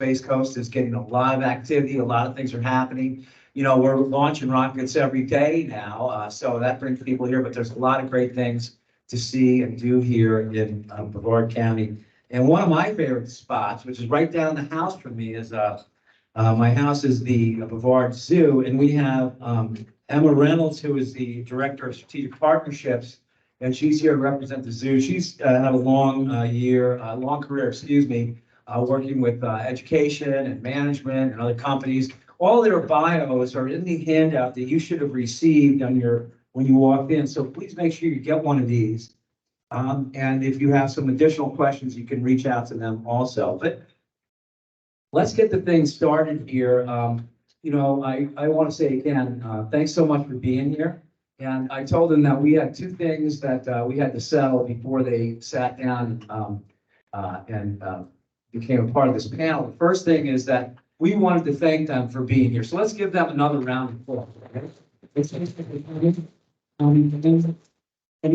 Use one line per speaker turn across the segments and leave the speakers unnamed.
Space Coast is getting a lot of activity. A lot of things are happening. You know, we're launching rockets every day now, so that brings people here. But there's a lot of great things to see and do here in Brevard County. And one of my favorite spots, which is right down the house from me, is my house is the Brevard Zoo, and we have Emma Reynolds, who is the Director of Strategic Partnerships, and she's here to represent the zoo. She's had a long career, excuse me, working with education and management and other companies. All their bios are in the handout that you should have received on when you walked in. So please make sure you get one of these. And if you have some additional questions, you can reach out to them also. But let's get the thing started here. You know, I want to say again, thanks so much for being here. And I told them that we had two things that we had to settle before they sat down and became a part of this panel. The first thing is that we wanted to thank them for being here. So let's give them another round of applause. And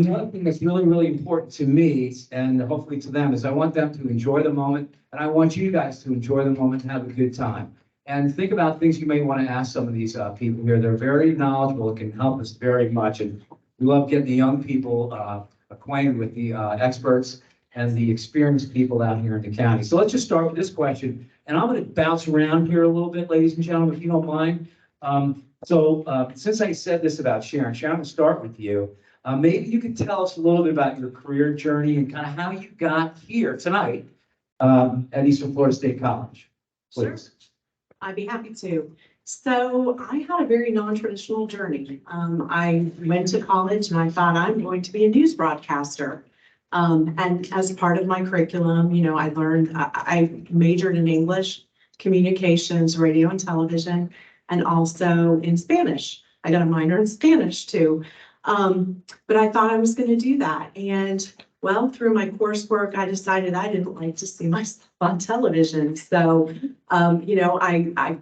the other thing that's really, really important to me and hopefully to them is I want them to enjoy the moment, and I want you guys to enjoy the moment and have a good time. And think about things you may want to ask some of these people here. They're very knowledgeable. It can help us very much. And we love getting the young people acquainted with the experts and the experienced people out here in the county. So let's just start with this question. And I'm going to bounce around here a little bit, ladies and gentlemen, if you don't mind. Since I said this about Sharon, I'm going to start with you. Maybe you could tell us a little bit about your career journey and kind of how you got here tonight at Eastern Florida State College. Please.
Sure. I'd be happy to. So I had a very non-traditional journey. I went to college and I thought I'm going to be a news broadcaster. And as part of my curriculum, you know, I majored in English, communications, radio and television, and also in Spanish. I got a minor in Spanish too. But I thought I was going to do that. And well, through my coursework, I decided I didn't like to see myself on television. So, you know, I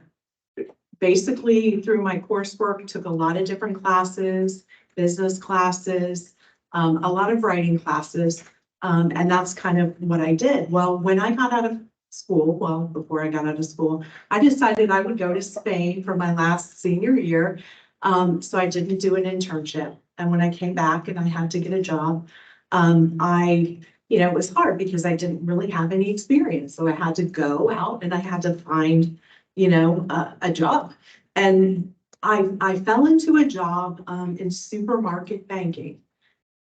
basically through my coursework took a lot of different classes, business classes, a lot of writing classes. And that's kind of what I did. Well, when I got out of school, well, before I got out of school, I decided I would go to Spain for my last senior year. So I didn't do an internship. And when I came back and I had to get a job, it was hard because I didn't really have any experience. So I had to go out and I had to find, a job. And I fell into a job in supermarket banking.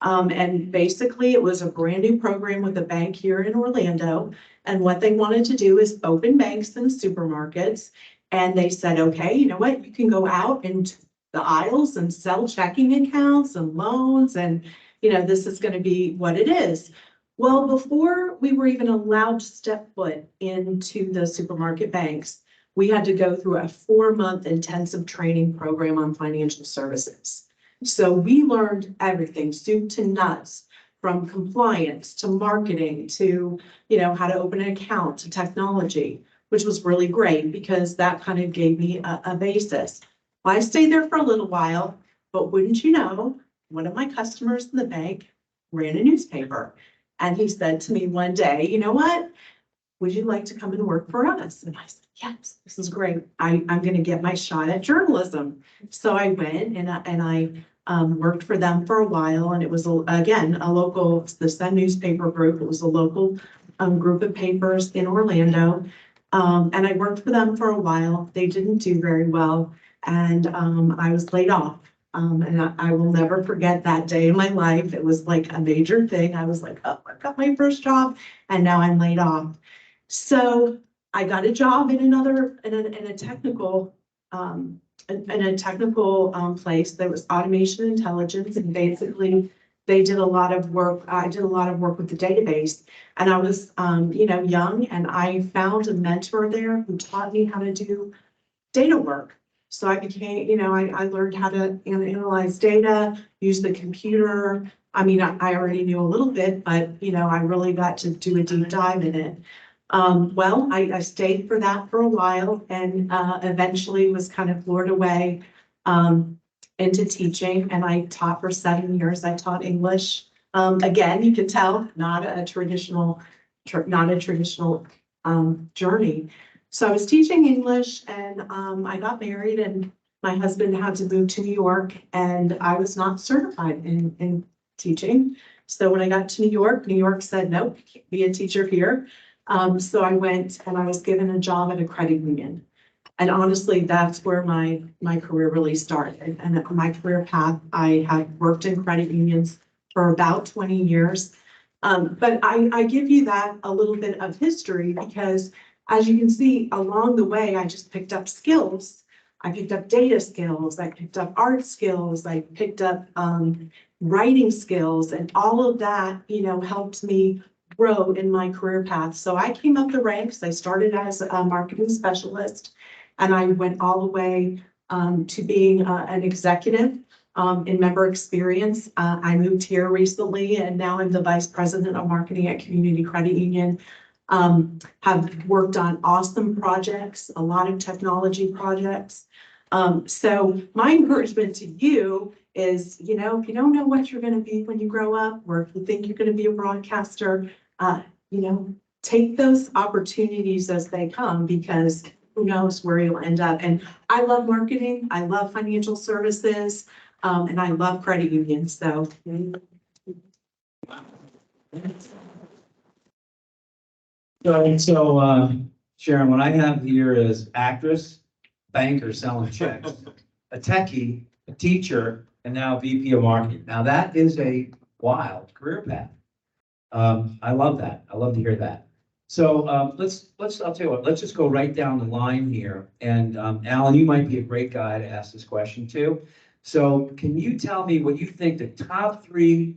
And basically it was a brand new program with a bank here in Orlando. And what they wanted to do is open banks and supermarkets. And they said, okay, you know what, you can go out into the aisles and sell checking accounts and loans. And, this is going to be what it is. Well, before we were even allowed to step foot into the supermarket banks, we had to go through a 4-month intensive training program on financial services. So we learned everything, soup to nuts, from compliance to marketing to, how to open an account to technology, which was really great because that kind of gave me a basis. I stayed there for a little while, but wouldn't you know, one of my customers in the bank ran a newspaper. And he said to me one day, you know what, would you like to come and work for us? And I said, yes, this is great. I'm going to get my shot at journalism. So I went and I worked for them for a while. And it was, again, the Sun newspaper group. It was a local group of papers in Orlando. And I worked for them for a while. They didn't do very well. And I was laid off. And I will never forget that day in my life. It was like a major thing. I was like, oh, I've got my first job and now I'm laid off. So I got a job in a technical place that was automation intelligence. And basically they did a lot of work. I did a lot of work with the database, and I was, young, and I found a mentor there who taught me how to do data work. So I became, I learned how to analyze data, use the computer. I mean, I already knew a little bit, but, I really got to do a deep dive in it. Well, I stayed for that for a while and eventually was kind of lured away into teaching. And I taught for 7 years. I taught English. Again, you can tell, not a traditional journey. So I was teaching English and I got married and my husband had to move to New York and I was not certified in teaching. So when I got to New York said, nope, you can't be a teacher here. So I went and I was given a job at a credit union. And honestly, that's where my career really started. And my career path, I have worked in credit unions for about 20 years. But I give you that a little bit of history because as you can see along the way, I just picked up skills. I picked up data skills, I picked up art skills, I picked up writing skills, and all of that, helped me grow in my career path. So I came up the ranks. I started as a marketing specialist, and I went all the way to being an executive in member experience. I moved here recently, and now I'm the vice president of marketing at Community Credit Union. Have worked on awesome projects, a lot of technology projects. So my encouragement to you is, if you don't know what you're going to be when you grow up, or if you think you're going to be a broadcaster, take those opportunities as they come, because who knows where you'll end up. And I love marketing, I love financial services, and I love credit unions, so.
So, Sharon, what I have here is actress, banker selling checks, a techie, a teacher, and now VP of marketing. Now that is a wild career path. I love that. I love to hear that. So I'll tell you what, let's just go right down the line here. And Alan, you might be a great guy to ask this question too. So can you tell me what you think the top three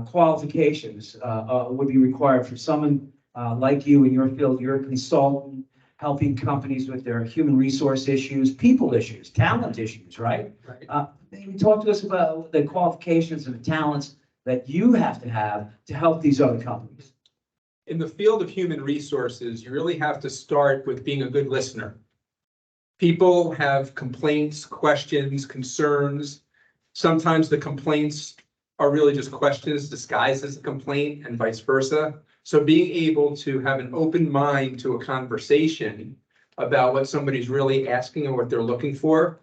qualifications would be required for someone like you in your field? You're a consultant helping companies with their human resource issues, people issues, talent issues, right?
Right.
Maybe talk to us about the qualifications and the talents that you have to help these other companies.
In the field of human resources, you really have to start with being a good listener. People have complaints, questions, concerns. Sometimes the complaints are really just questions disguised as a complaint and vice versa. So being able to have an open mind to a conversation about what somebody's really asking and what they're looking for,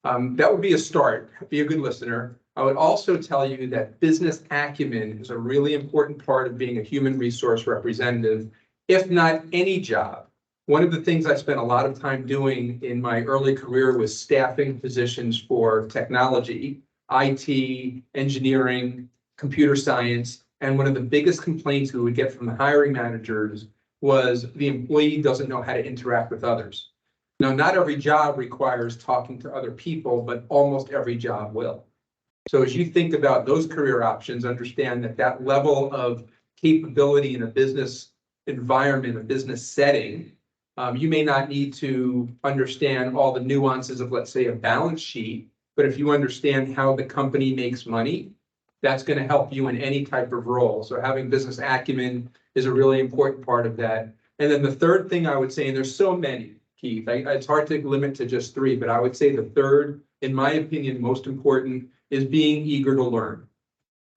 that would be a start. Be a good listener. I would also tell you that business acumen is a really important part of being a human resource representative, if not any job. One of the things I spent a lot of time doing in my early career was staffing positions for technology, IT, engineering, computer science. And one of the biggest complaints we would get from the hiring managers was the employee doesn't know how to interact with others. Now, not every job requires talking to other people, but almost every job will. So as you think about those career options, understand that that level of capability in a business environment, a business setting, you may not need to understand all the nuances of, let's say, a balance sheet, but if you understand how the company makes money, that's going to help you in any type of role. So having business acumen is a really important part of that. And then the third thing I would say, and there's so many, Keith, it's hard to limit to just three, but I would say the third, in my opinion, most important is being eager to learn.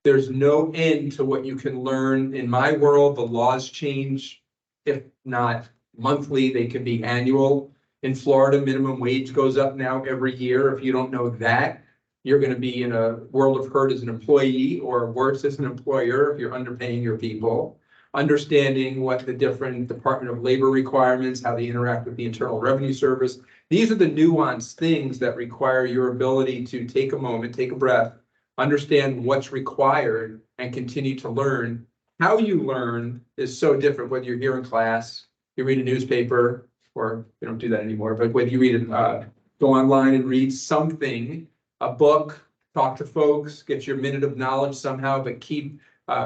There's no end to what you can learn. In my world, the laws change, if not monthly, they can be annual. In Florida, minimum wage goes up now every year. If you don't know that, you're going to be in a world of hurt as an employee, or worse as an employer if you're underpaying your people. Understanding what the different Department of Labor requirements, how they interact with the Internal Revenue Service. These are the nuanced things that require your ability to take a moment, take a breath, understand what's required, and continue to learn. How you learn is so different, whether you're here in class, you read a newspaper, or we don't do that anymore, but whether you read go online and read something, a book, talk to folks, get your minute of knowledge somehow, but keep,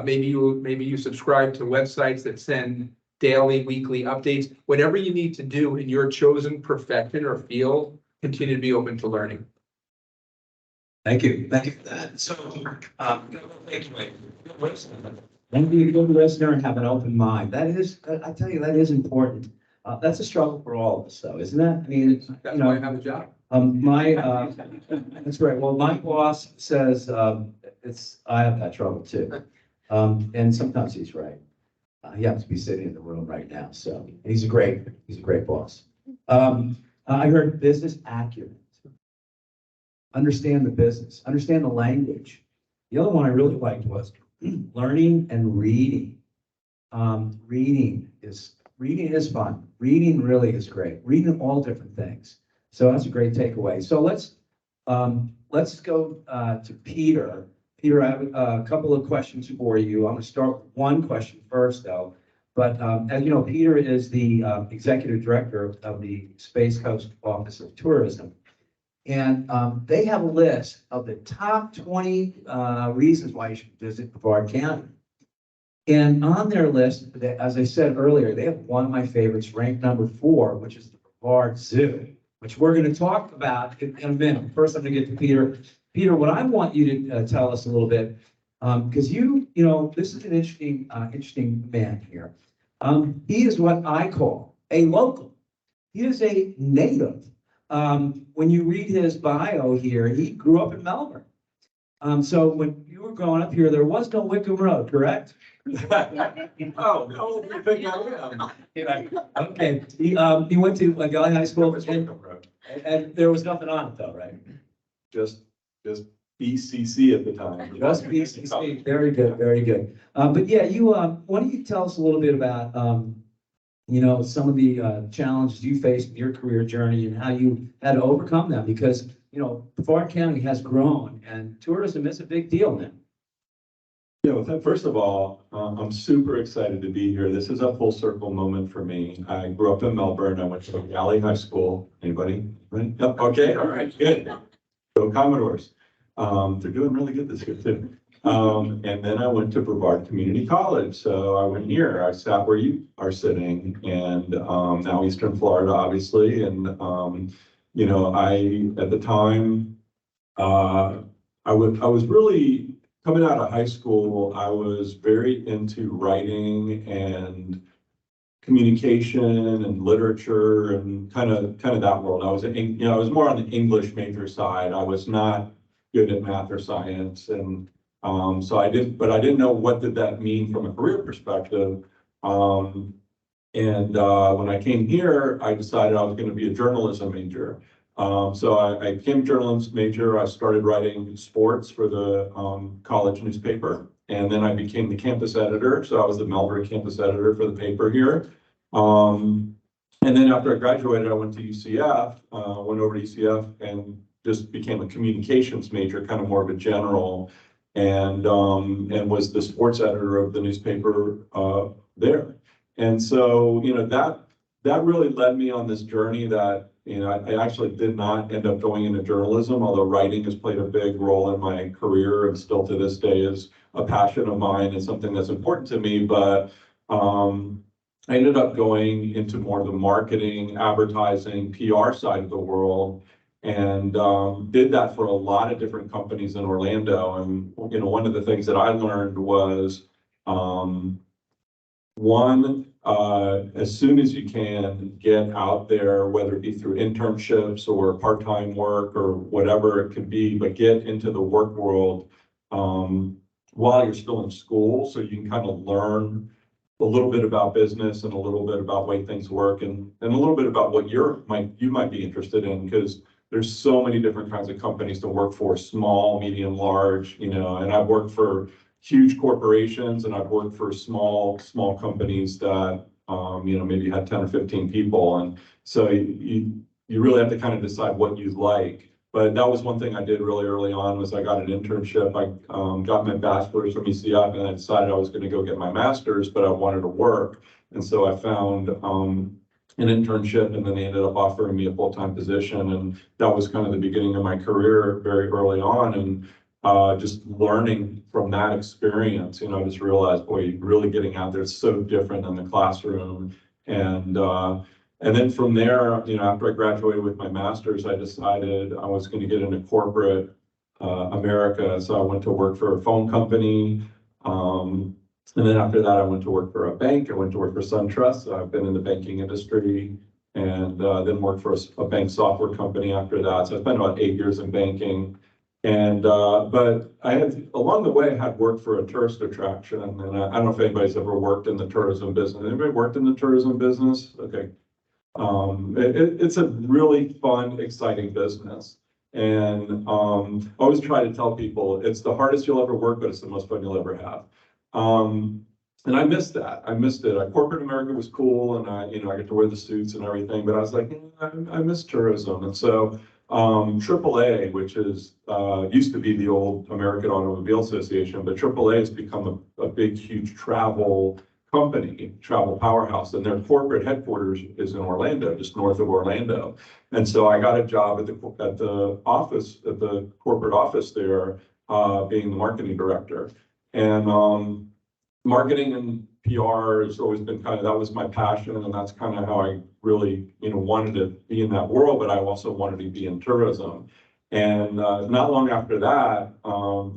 maybe you subscribe to websites that send daily, weekly updates. Whatever you need to do in your chosen profession or field, continue to be open to learning.
Thank you. Thank you for that. So, then be a good listener and have an open mind. That is, I tell you, that is important. That's a struggle for all of us, though, isn't that? I mean,
That's why I have a job.
That's right. Well, my boss says I have that trouble too, and sometimes he's right. He happens to be sitting in the room right now, so he's a great boss. I heard business acumen. Understand the business, understand the language. The other one I really liked was learning and reading. Reading is fun. Reading really is great. Reading all different things. So that's a great takeaway. So let's go to Peter. Peter, I have a couple of questions for you. I'm going to start with one question first, though. But as you know, Peter is the executive director of the Space Coast Office of Tourism. And they have a list of the top 20 reasons why you should visit Brevard County. And on their list, as I said earlier, they have one of my favorites, ranked number 4, which is the Brevard Zoo, which we're going to talk about in a minute. First, I'm going to get to Peter. Peter, what I want you to tell us a little bit, because you know, this is an interesting man here. He is what I call a local. He is a native. When you read his bio here, he grew up in Melbourne. So when you were growing up here, there was no Wickham Road, correct?
Oh, no, you think I am?
Okay, he went to Gallia High School, and there was nothing on it though, right?
Just BCC at the time.
Just BCC, very good, very good. But yeah, why don't you tell us a little bit about, you know, some of the challenges you faced in your career journey and how you had to overcome them, because, you know, Brevard County has grown and tourism is a big deal now.
Yeah, well, first of all, I'm super excited to be here. This is a full circle moment for me. I grew up in Melbourne. I went to Gallia High School. Anybody? Right? Yep. Okay. All right. Good. Go Commodores. They're doing really good this year too. And then I went to Brevard Community College. So I went here. I sat where you are sitting, and now Eastern Florida, obviously. And you know, at the time, I was really coming out of high school. I was very into writing and communication and literature and kind of that world. I was more on the English major side. I was not good at math or science, and so I didn't know what did that mean from a career perspective. And when I came here, I decided I was going to be a journalism major. So I became a journalism major. I started writing sports for the college newspaper, and then I became the campus editor. So I was the Melbourne campus editor for the paper here. And then after I graduated, I went to UCF, went over to UCF and just became a communications major, kind of more of a general, and was the sports editor of the newspaper there. And so, you know, that really led me on this journey that, you know, I actually did not end up going into journalism, although writing has played a big role in my career and still to this day is a passion of mine and something that's important to me. But I ended up going into more of the marketing, advertising, PR side of the world, and did that for a lot of different companies in Orlando. And, you know, one of the things that I learned was, as soon as you can, get out there, whether it be through internships or part-time work or whatever it could be, but get into the work world while you're still in school, so you can kind of learn a little bit about business and a little bit about the way things work, and a little bit about what you might be interested in, because there's so many different kinds of companies to work for, small, medium, large, you know, and I've worked for huge corporations, and I've worked for small companies that, you know, maybe had 10 or 15 people. And so you really have to kind of decide what you like. But that was one thing I did really early on, was I got an internship. I got my bachelor's from UCF, and I decided I was going to go get my master's, but I wanted to work. And so I found an internship, and then they ended up offering me a full-time position. And that was kind of the beginning of my career very early on. And just learning from that experience, you know, I just realized, boy, really getting out there is so different than the classroom. And then from there, you know, after I graduated with my master's, I decided I was going to get into corporate America. So I went to work for a phone company. And then after that, I went to work for a bank. I went to work for SunTrust. So I've been in the banking industry, and then worked for a bank software company after that. So I spent about 8 years in banking. And, but I had, along the way, had worked for a tourist attraction, and I don't know if anybody's ever worked in the tourism business. Anybody worked in the tourism business? Okay. It's a really fun, exciting business. And, I always try to tell people, it's the hardest you'll ever work, but it's the most fun you'll ever have. And I missed that. I missed it. Corporate America was cool, and I get to wear the suits and everything, but I was like, I miss tourism. And so, AAA, which is, used to be the old American Automobile Association, but AAA has become a big, huge travel company, travel powerhouse, and their corporate headquarters is in Orlando, just north of Orlando. And so I got a job at the office, at the corporate office there, being the marketing director. And marketing and PR has always been kind of, that was my passion, and that's kind of how I really, wanted to be in that world, but I also wanted to be in tourism. And not long after that,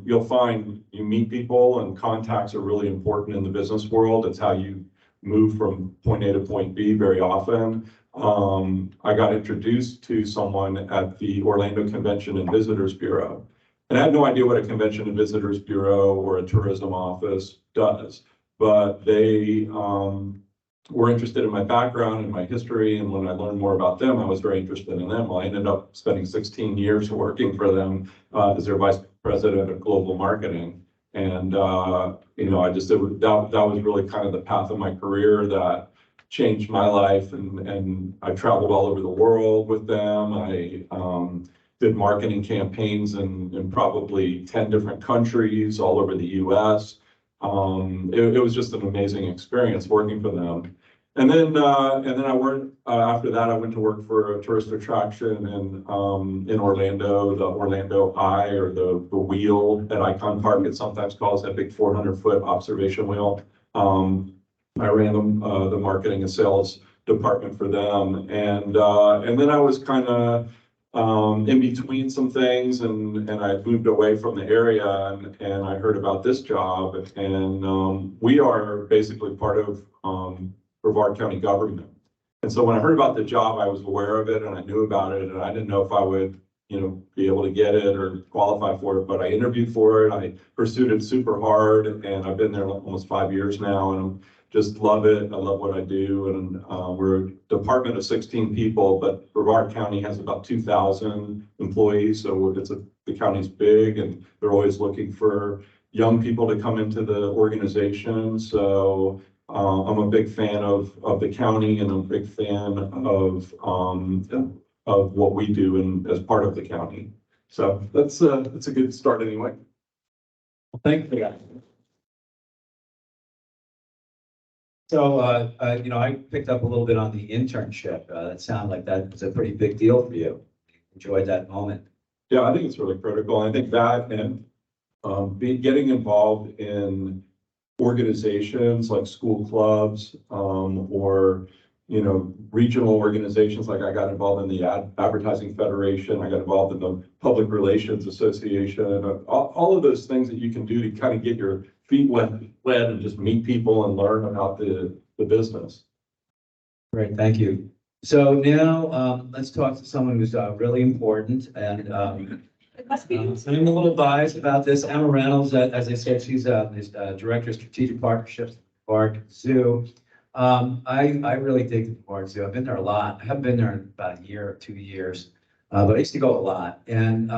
you'll find you meet people, and contacts are really important in the business world. It's how you move from point A to point B very often. I got introduced to someone at the Orlando Convention and Visitors Bureau. And I had no idea what a Convention and Visitors Bureau or a tourism office does, but they were interested in my background and my history, and when I learned more about them, I was very interested in them. Well, I ended up spending 16 years working for them as their vice president of global marketing. And I just that was really kind of the path of my career that changed my life. And I traveled all over the world with them. I did marketing campaigns in probably 10 different countries all over the U.S. It was just an amazing experience working for them. And then I worked, after that, I went to work for a tourist attraction in Orlando, the Orlando Eye, or the wheel at Icon Park, it sometimes calls, that big 400-foot observation wheel. I ran the marketing and sales department for them. And then I was kind of in between some things, and I moved away from the area, and I heard about this job, and we are basically part of Brevard County government. And so when I heard about the job, I was aware of it, and I knew about it, and I didn't know if I would, be able to get it or qualify for it, but I interviewed for it. I pursued it super hard, and I've been there almost 5 years now, and just love it. I love what I do. And we're a department of 16 people, but Brevard County has about 2,000 employees. So the county's big, and they're always looking for young people to come into the organization. So I'm a big fan of the county, and I'm a big fan of what we do and as part of the county. So that's a good start anyway.
Well, thank you. So, I picked up a little bit on the internship. That sounded like that was a pretty big deal for you. Enjoyed that moment.
Yeah, I think it's really critical. I think that, and getting involved in organizations like school clubs, or regional organizations. Like I got involved in the Advertising Federation. I got involved in the Public Relations Association. All of those things that you can do to kind of get your feet wet and just meet people and learn about the business.
Great, thank you. So now let's talk to someone who's really important, and I'm a little biased about this. Emma Reynolds, as I said, she's Director of Strategic Partnerships at Brevard Zoo. I really dig the Brevard Zoo. I've been there a lot. I haven't been there in about a year or 2 years, but I used to go a lot. And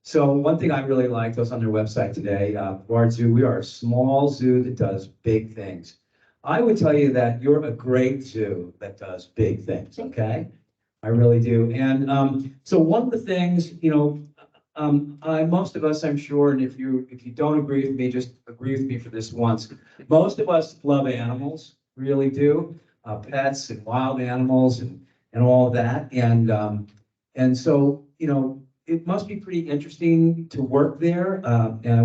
so one thing I really liked was on their website today, Brevard Zoo. We are a small zoo that does big things. I would tell you that you're a great zoo that does big things, okay? I really do. And so one of the things, most of us, I'm sure, and if you don't agree with me, just agree with me for this once. Most of us love animals, really do, pets and wild animals and all of that. And so, it must be pretty interesting to work there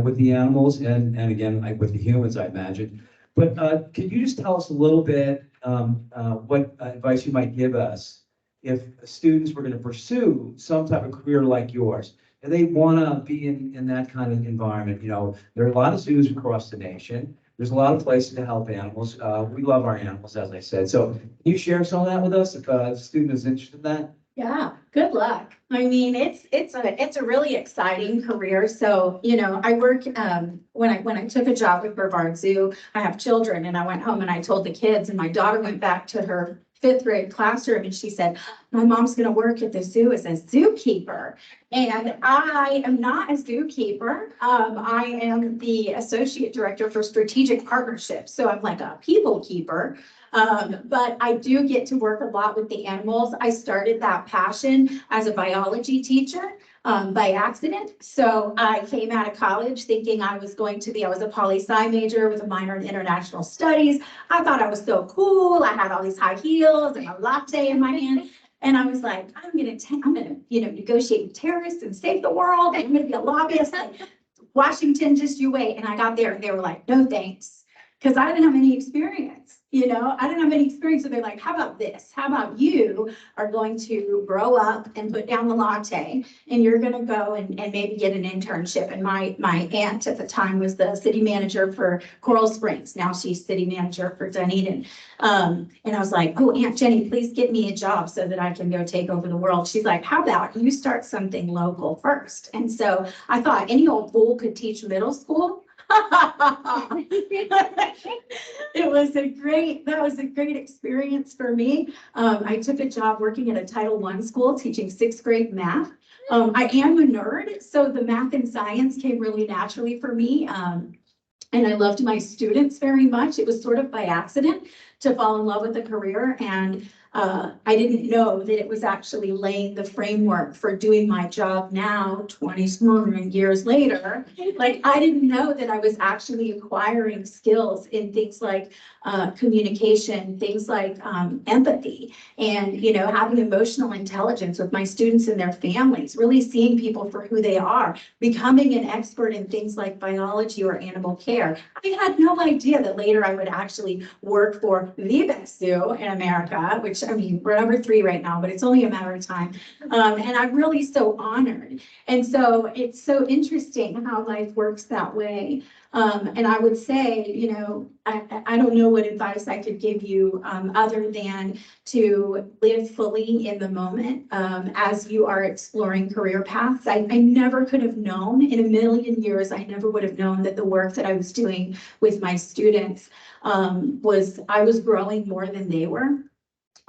with the animals and again, with the humans, I imagine. But could you just tell us a little bit what advice you might give us if students were going to pursue some type of career like yours, and they want to be in that kind of environment? There are a lot of zoos across the nation. There's a lot of places to help animals. We love our animals, as I said. So can you share some of that with us if a student is interested in that?
Yeah, good luck. I mean, it's a really exciting career. So, I work, when I took a job with Brevard Zoo, I have children and I went home and I told the kids and my daughter went back to her fifth grade classroom and she said, my mom's gonna work at the zoo as a zookeeper. And I am not a zookeeper. I am the associate director for strategic partnerships. So I'm like a people keeper. But I do get to work a lot with the animals. I started that passion as a biology teacher by accident. So I came out of college thinking I was a poli-sci major with a minor in international studies. I thought I was so cool. I had all these high heels and a latte in my hand. And I was like, I'm gonna, negotiate with terrorists and save the world. And I'm gonna be a lobbyist. And Washington, just you wait. And I got there and they were like, no, thanks. Because I didn't have any experience, I didn't have any experience. So they're like, how about this? How about you are going to grow up and put down the latte and you're going to go and maybe get an internship. And my aunt at the time was the city manager for Coral Springs. Now she's city manager for Dunedin. And I was like, oh, Aunt Jenny, please get me a job so that I can go take over the world. She's like, how about you start something local first? And so I thought any old fool could teach middle school. That was a great experience for me. I took a job working at a Title I school teaching sixth grade math. I am a nerd, so the math and science came really naturally for me. And I loved my students very much. It was sort of by accident to fall in love with the career. And I didn't know that it was actually laying the framework for doing my job now, 20 years later. Like, I didn't know that I was actually acquiring skills in things like communication, things like empathy, and, having emotional intelligence with my students and their families, really seeing people for who they are, becoming an expert in things like biology or animal care. I had no idea that later I would actually work for the best zoo in America, which, I mean, we're number 3 right now, but it's only a matter of time. And I'm really so honored. And so it's so interesting how life works that way. And I would say, I don't know what advice I could give you other than to live fully in the moment as you are exploring career paths. I never could have known in a million years, I never would have known that the work that I was doing with my students I was growing more than they were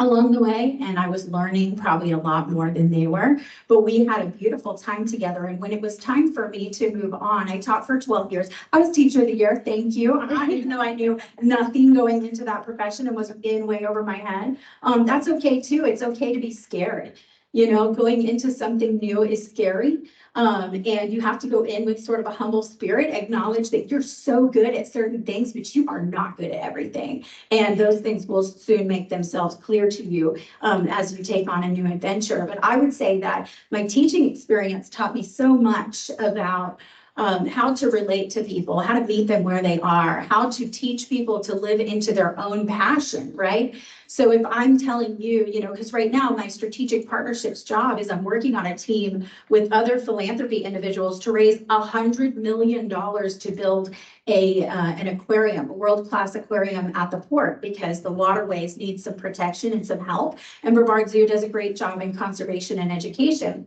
along the way, and I was learning probably a lot more than they were, but we had a beautiful time together. And when it was time for me to move on, I taught for 12 years. I was teacher of the year, thank you. Even though I knew nothing going into that profession and was in way over my head. That's okay too. It's okay to be scared. Going into something new is scary. And you have to go in with sort of a humble spirit, acknowledge that you're so good at certain things, but you are not good at everything. And those things will soon make themselves clear to you as you take on a new adventure. But I would say that my teaching experience taught me so much about how to relate to people, how to meet them where they are, how to teach people to live into their own passion, right? So if I'm telling you, because right now my strategic partnerships job is I'm working on a team with other philanthropy individuals to raise $100 million to build an aquarium, a world-class aquarium at the port, because the waterways need some protection and some help. And Brevard Zoo does a great job in conservation and education.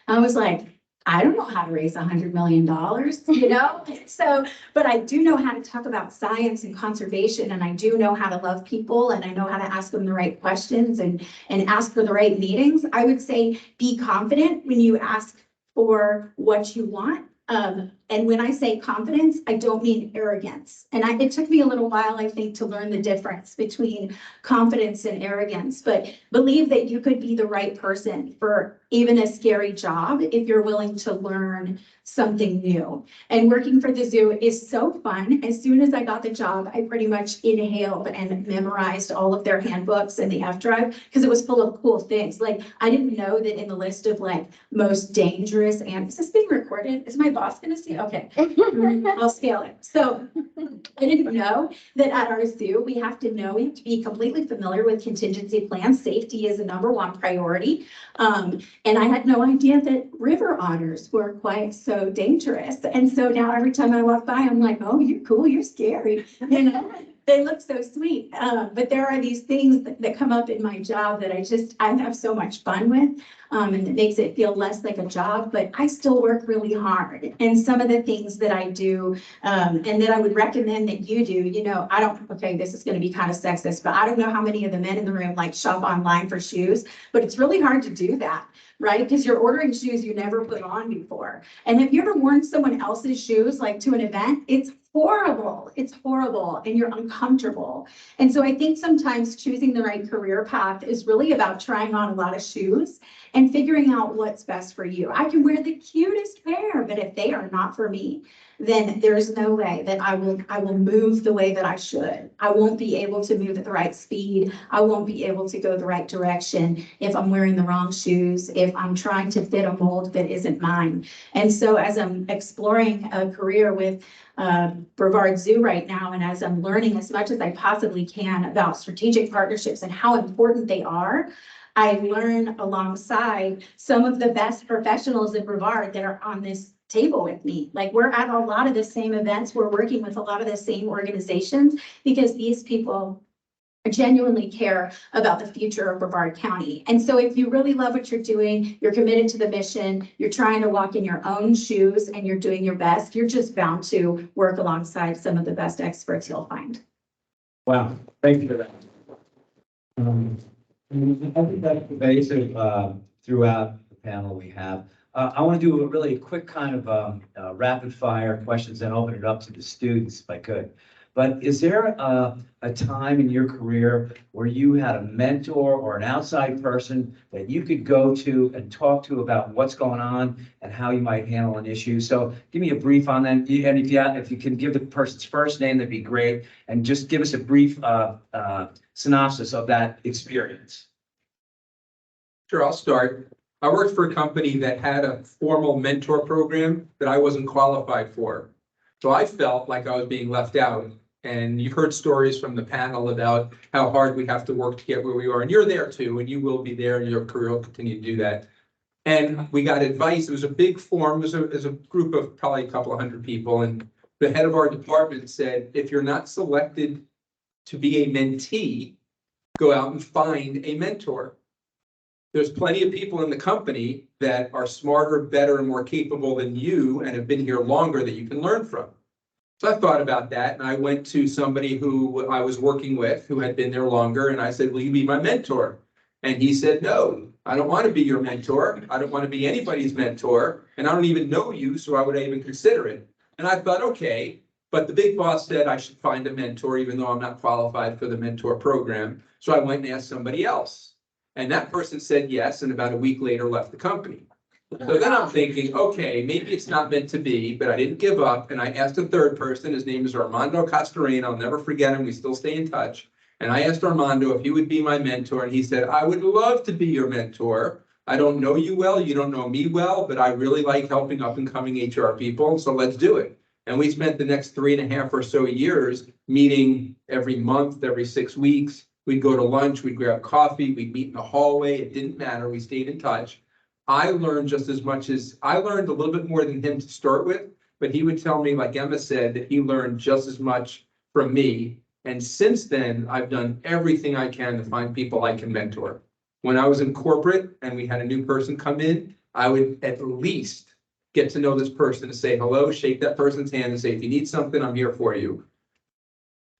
I was like, I don't know how to raise $100 million, So, but I do know how to talk about science and conservation, and I do know how to love people, and I know how to ask them the right questions and ask for the right meetings. I would say be confident when you ask for what you want. And when I say confidence, I don't mean arrogance. And it took me a little while, I think, to learn the difference between confidence and arrogance, but believe that you could be the right person for even a scary job if you're willing to learn something new. And working for the zoo is so fun. As soon as I got the job, I pretty much inhaled and memorized all of their handbooks and the F drive because it was full of cool things. Like, I didn't know that in the list of like most dangerous, and is this being recorded? Is my boss gonna see? Okay, I'll scale it. So I didn't know that at our zoo, we have to be completely familiar with contingency plans. Safety is a #1 priority. And I had no idea that river otters were quite so dangerous. And so now every time I walk by, I'm like, oh, you're cool, you're scary, They look so sweet. But there are these things that come up in my job that I have so much fun with. And it makes it feel less like a job, but I still work really hard. And some of the things that I do, and that I would recommend that you do, okay, this is gonna be kind of sexist, but I don't know how many of the men in the room like shop online for shoes, but it's really hard to do that, right? Because you're ordering shoes you never put on before. And have you ever worn someone else's shoes, like to an event? It's horrible. It's horrible and you're uncomfortable. And so I think sometimes choosing the right career path is really about trying on a lot of shoes and figuring out what's best for you. I can wear the cutest pair, but if they are not for me, then there's no way that I will move the way that I should. I won't be able to move at the right speed. I won't be able to go the right direction if I'm wearing the wrong shoes, if I'm trying to fit a mold that isn't mine. And so as I'm exploring a career with Brevard Zoo right now, and as I'm learning as much as I possibly can about strategic partnerships and how important they are, I learn alongside some of the best professionals at Brevard that are on this table with me. Like, we're at a lot of the same events, we're working with a lot of the same organizations, because these people genuinely care about the future of Brevard County. And so if you really love what you're doing, you're committed to the mission, you're trying to walk in your own shoes, and you're doing your best, you're just bound to work alongside some of the best experts you'll find.
Wow, thank you for that. I think that's pervasive throughout the panel we have. I want to do a really quick kind of rapid fire questions and open it up to the students if I could. But is there a time in your career where you had a mentor or an outside person that you could go to and talk to about what's going on and how you might handle an issue? So give me a brief on that. And if you can give the person's first name, that'd be great. And just give us a brief synopsis of that experience.
Sure, I'll start. I worked for a company that had a formal mentor program that I wasn't qualified for. So I felt like I was being left out. And you've heard stories from the panel about how hard we have to work to get where we are. And you're there too, and you will be there, and your career will continue to do that. And we got advice. It was a big forum. It was a group of probably a couple of hundred people. And the head of our department said, if you're not selected to be a mentee, go out and find a mentor. There's plenty of people in the company that are smarter, better, and more capable than you and have been here longer that you can learn from. So I thought about that, and I went to somebody who I was working with who had been there longer, and I said, will you be my mentor? And he said, no, I don't want to be your mentor. I don't want to be anybody's mentor, and I don't even know you, so why would I even consider it? And I thought, okay, but the big boss said I should find a mentor, even though I'm not qualified for the mentor program. So I went and asked somebody else. And that person said yes, and about a week later left the company. So then I'm thinking, okay, maybe it's not meant to be, but I didn't give up. And I asked a third person, his name is Armando Castorena. I'll never forget him. We still stay in touch. And I asked Armando if he would be my mentor. And he said, I would love to be your mentor. I don't know you well. You don't know me well, but I really like helping up and coming HR people. So let's do it. And we spent the next 3.5 or so years meeting every month, every 6 weeks. We'd go to lunch, we'd grab coffee, we'd meet in the hallway. It didn't matter. We stayed in touch. I learned just as much as I learned, a little bit more than him to start with, but he would tell me, like Emma said, that he learned just as much from me. And since then, I've done everything I can to find people I can mentor. When I was in corporate and we had a new person come in, I would at least get to know this person, to say hello, shake that person's hand and say, if you need something, I'm here for you.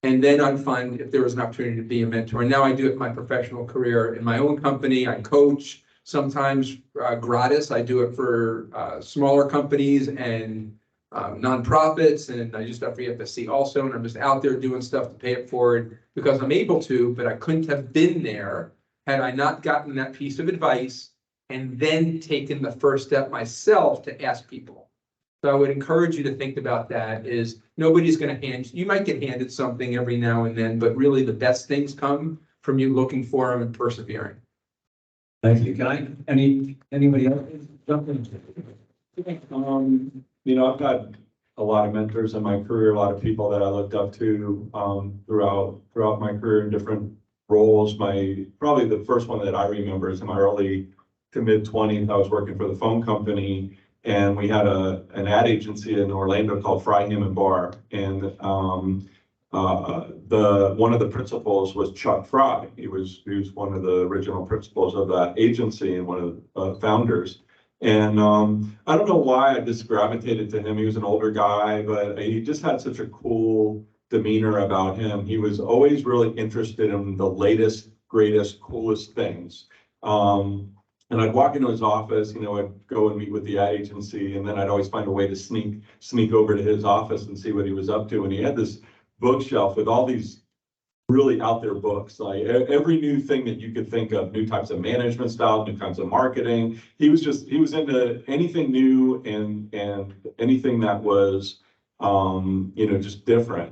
And then I'd find if there was an opportunity to be a mentor. And now I do it in my professional career. In my own company, I coach, sometimes gratis. I do it for smaller companies and nonprofits. And I just got for FSC also. And I'm just out there doing stuff to pay it forward because I'm able to, but I couldn't have been there had I not gotten that piece of advice and then taken the first step myself to ask people. So I would encourage you to think about that. Is nobody's going to hand you might get handed something every now and then, but really the best things come from you looking for them and persevering.
Thank you. Can anybody else jump in?
I've had a lot of mentors in my career, a lot of people that I looked up to throughout my career in different roles. Probably the first one that I remember is in my early to mid 20s. I was working for the phone company. And we had an ad agency in Orlando called Fry Ham and Bar. And one of the principals was Chuck Fry. He was one of the original principals of that agency and one of the founders. And I don't know why I just gravitated to him. He was an older guy, but he just had such a cool demeanor about him. He was always really interested in the latest, greatest, coolest things. And I'd walk into his office, I'd go and meet with the ad agency, and then I'd always find a way to sneak over to his office and see what he was up to. And he had this bookshelf with all these really out there books, like every new thing that you could think of, new types of management style, new kinds of marketing. He was into anything new and anything that was, just different.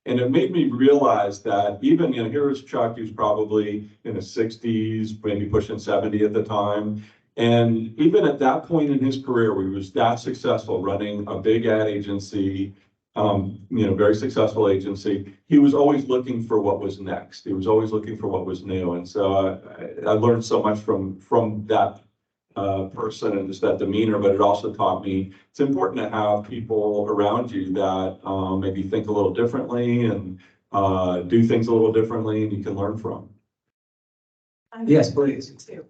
And it made me realize that even, here was Chuck, he was probably in his 60s, maybe pushing 70 at the time. And even at that point in his career, where he was that successful running a big ad agency, very successful agency, he was always looking for what was next. He was always looking for what was new. And so I learned so much from that person and just that demeanor, but it also taught me it's important to have people around you that maybe think a little differently and do things a little differently, and you can learn from.
Yes, please.
Too.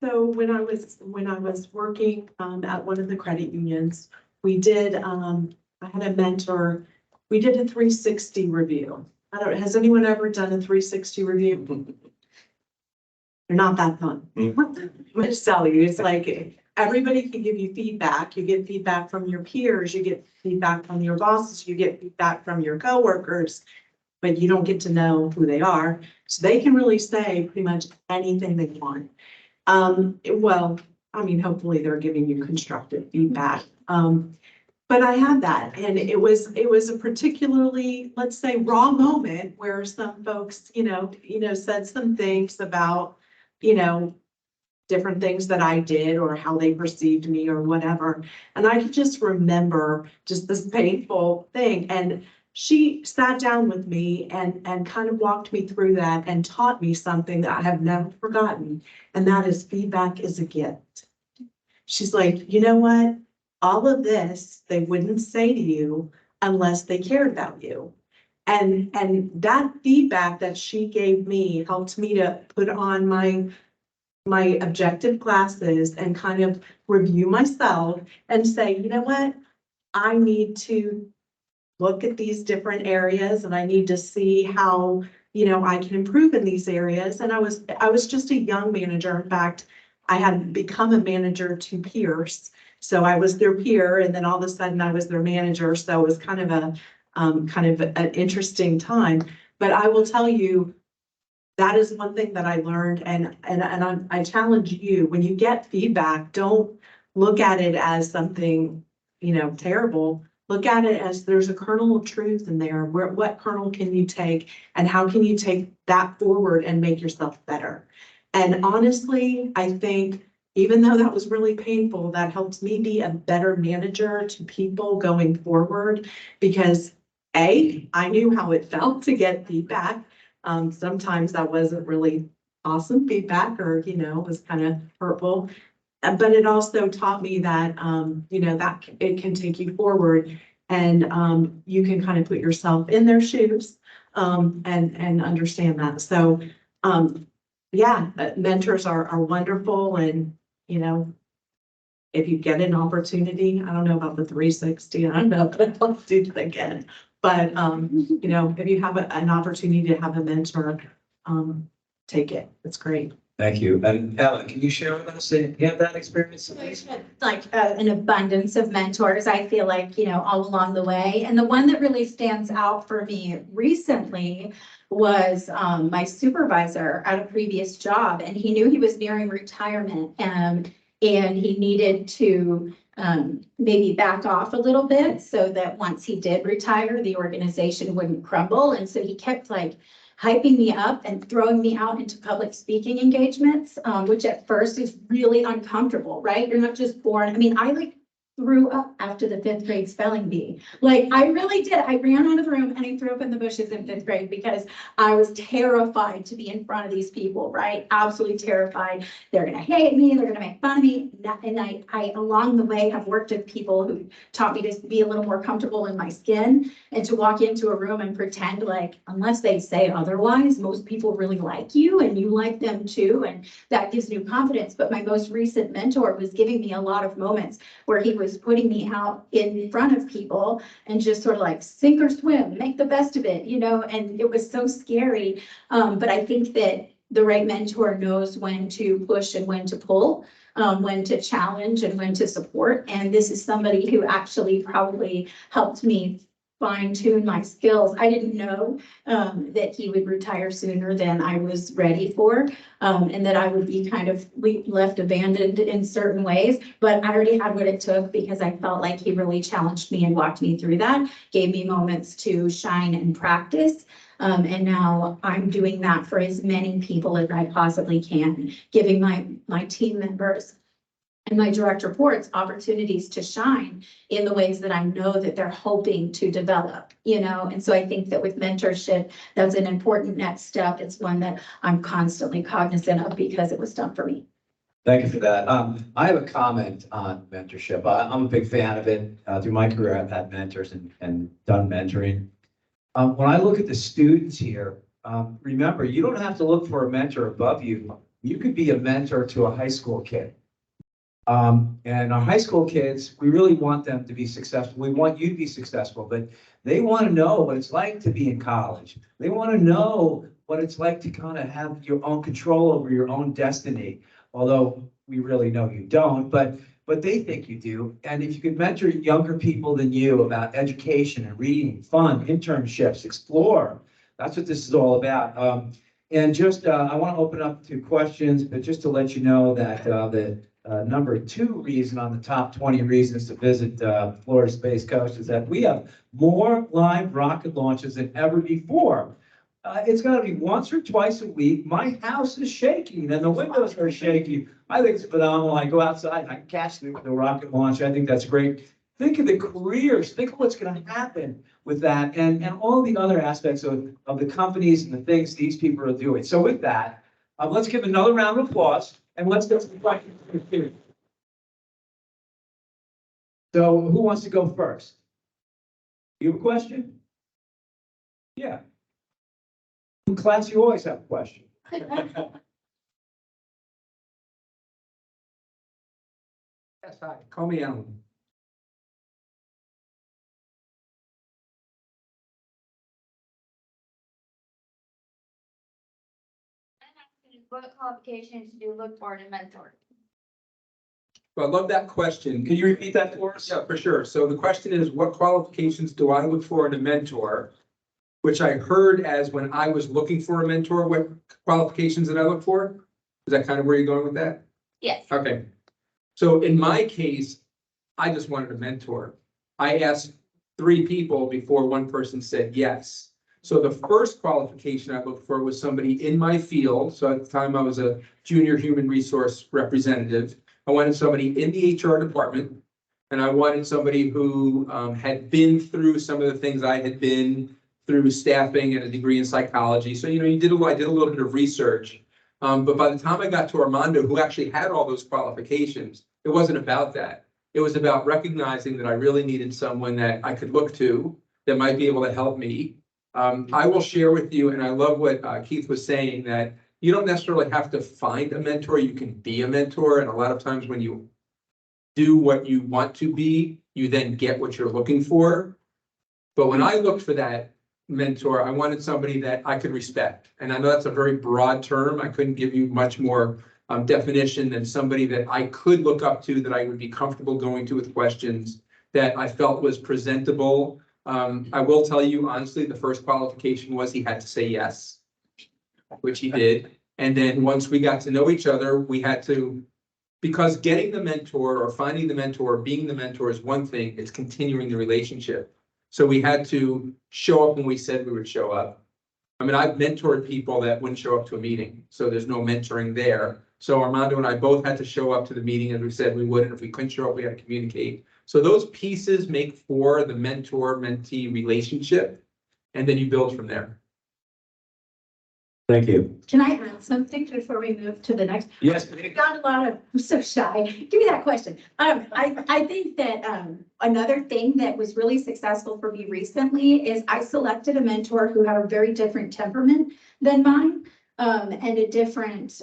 So when I was working at one of the credit unions, we did I had a mentor. We did a 360 review. Has anyone ever done a 360 review? They're not that fun. I'm just tell you, it's like everybody can give you feedback. You get feedback from your peers, you get feedback from your bosses, you get feedback from your coworkers, but you don't get to know who they are. So they can really say pretty much anything they want. Hopefully they're giving you constructive feedback. But I had that, and it was a particularly, let's say, raw moment where some folks, said some things about, different things that I did or how they perceived me or whatever. And I could just remember just this painful thing. And she sat down with me and kind of walked me through that and taught me something that I have never forgotten. And that is feedback is a gift. She's like, you know what? All of this, they wouldn't say to you unless they cared about you. And that feedback that she gave me helped me to put on my objective glasses and kind of review myself and say, you know what? I need to look at these different areas and I need to see how, I can improve in these areas. And I was just a young manager. In fact, I had become a manager to peers. So I was their peer, and then all of a sudden I was their manager. So it was kind of an interesting time. But I will tell you, that is one thing that I learned, and I challenge you, when you get feedback, don't look at it as something, terrible. Look at it as there's a kernel of truth in there. What kernel can you take, and how can you take that forward and make yourself better? And honestly, I think even though that was really painful, that helps me be a better manager to people going forward, because I knew how it felt to get feedback. Sometimes that wasn't really awesome feedback, or, was kind of hurtful. But it also taught me that, that it can take you forward, and you can kind of put yourself in their shoes and understand that. So, mentors are wonderful. And, if you get an opportunity, I don't know about the 360, I don't know, but I'll do it again. But, if you have an opportunity to have a mentor, take it. It's great.
Thank you. And Ellen, can you share with us, you have that experience?
I've had an abundance of mentors, I feel like, all along the way. And the one that really stands out for me recently was my supervisor at a previous job. And he knew he was nearing retirement, and he needed to maybe back off a little bit so that once he did retire, the organization wouldn't crumble. And so he kept hyping me up and throwing me out into public speaking engagements, which at first is really uncomfortable, right? You're not just born. I threw up after the 5th grade spelling bee. Like, I really did. I ran out of the room and I threw up in the bushes in 5th grade because I was terrified to be in front of these people, right? Absolutely terrified. They're gonna hate me, they're gonna make fun of me. And I along the way have worked with people who taught me to be a little more comfortable in my skin and to walk into a room and pretend like, unless they say otherwise, most people really like you and you like them too. And that gives you confidence. But my most recent mentor was giving me a lot of moments where he was putting me out in front of people and just sort of like sink or swim, make the best of it, and it was so scary. But I think that the right mentor knows when to push and when to pull, when to challenge and when to support. And this is somebody who actually probably helped me fine tune my skills. I didn't know that he would retire sooner than I was ready for, and that I would be kind of left abandoned in certain ways. But I already had what it took because I felt like he really challenged me and walked me through that, gave me moments to shine and practice. And now I'm doing that for as many people as I possibly can, giving my team members and my direct reports opportunities to shine in the ways that I know that they're hoping to develop, And so I think that with mentorship, that's an important next step. It's one that I'm constantly cognizant of because it was done for me.
Thank you for that. I have a comment on mentorship. I'm a big fan of it. Through my career, I've had mentors and done mentoring. When I look at the students here, remember, you don't have to look for a mentor above you. You could be a mentor to a high school kid. And our high school kids, we really want them to be successful. We want you to be successful, but they want to know what it's like to be in college. They want to know what it's like to kind of have your own control over your own destiny. Although we really know you don't, but they think you do. And if you could mentor younger people than you about education and reading, fun, internships, explore, that's what this is all about. And just, I want to open up to questions, but just to let you know that the number 2 reason on the top 20 reasons to visit Florida Space Coast is that we have more live rocket launches than ever before. It's got to be once or twice a week. My house is shaking and the windows are shaking. I think it's phenomenal. I go outside and I catch the rocket launch. I think that's great. Think of the careers. Think of what's going to happen with that and all the other aspects of the companies and the things these people are doing. So with that, let's give another round of applause and let's go to the questions. So who wants to go first? You have a question? Yeah. In class, you always have a question.
Yes, hi, call me Alan.
What qualifications do you look for in a mentor?
Well, I love that question.
Can you repeat that for us?
Yeah, for sure. So the question is, what qualifications do I look for in a mentor? Which I heard as when I was looking for a mentor, what qualifications did I look for? Is that kind of where you're going with that?
Yes.
Okay. So in my case, I just wanted a mentor. I asked 3 people before one person said yes. So the first qualification I looked for was somebody in my field. So at the time I was a junior human resource representative. I wanted somebody in the HR department, and I wanted somebody who had been through some of the things I had been through, staffing and a degree in psychology. So, I did a little bit of research. But by the time I got to Armando, who actually had all those qualifications, it wasn't about that. It was about recognizing that I really needed someone that I could look to that might be able to help me. I will share with you, and I love what Keith was saying, that you don't necessarily have to find a mentor, you can be a mentor. And a lot of times when you do what you want to be, you then get what you're looking for. But when I looked for that mentor, I wanted somebody that I could respect. And I know that's a very broad term. I couldn't give you much more definition than somebody that I could look up to, that I would be comfortable going to with questions, that I felt was presentable. I will tell you honestly, the first qualification was he had to say yes, which he did. And then once we got to know each other, we had to, because getting the mentor or finding the mentor or being the mentor is one thing, it's continuing the relationship. So we had to show up when we said we would show up. I mean, I've mentored people that wouldn't show up to a meeting, so there's no mentoring there. So Armando and I both had to show up to the meeting as we said we would, and if we couldn't show up, we had to communicate. So those pieces make for the mentor-mentee relationship, and then you build from there.
Thank you.
Can I add something before we move to the next?
Yes.
I've got a lot of, I'm so shy. Give me that question. I think that, another thing that was really successful for me recently is I selected a mentor who had a very different temperament than mine. And a different,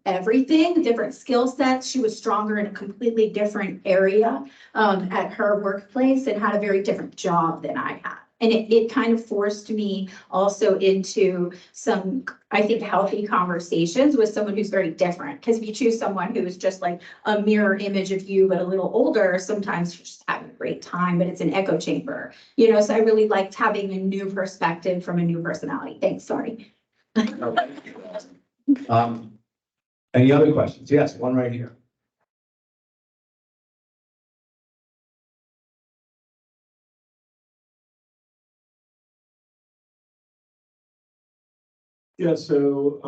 everything, different skill sets. She was stronger in a completely different area, at her workplace and had a very different job than I had. And it kind of forced me also into some, I think, healthy conversations with someone who's very different. Because if you choose someone who is just like a mirror image of you, but a little older, sometimes you're just having a great time, but it's an echo chamber. You know, so I really liked having a new perspective from a new personality. Thanks, sorry.
Any other questions? Yes, one right here.
Yeah, so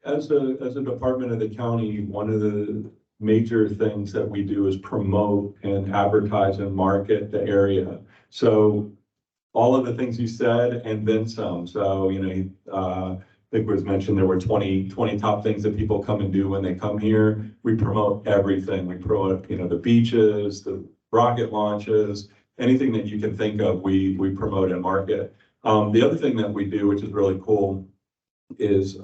as a department of the county, one of the major things that we do is promote and advertise and market the area. So all of the things you said and then some. So, you know, I think it was mentioned there were 20 top things that people come and do when they come here. We promote everything. We promote, you know, the beaches, the rocket launches, anything that you can think of, we promote and market. The other thing that we do, which is really cool, is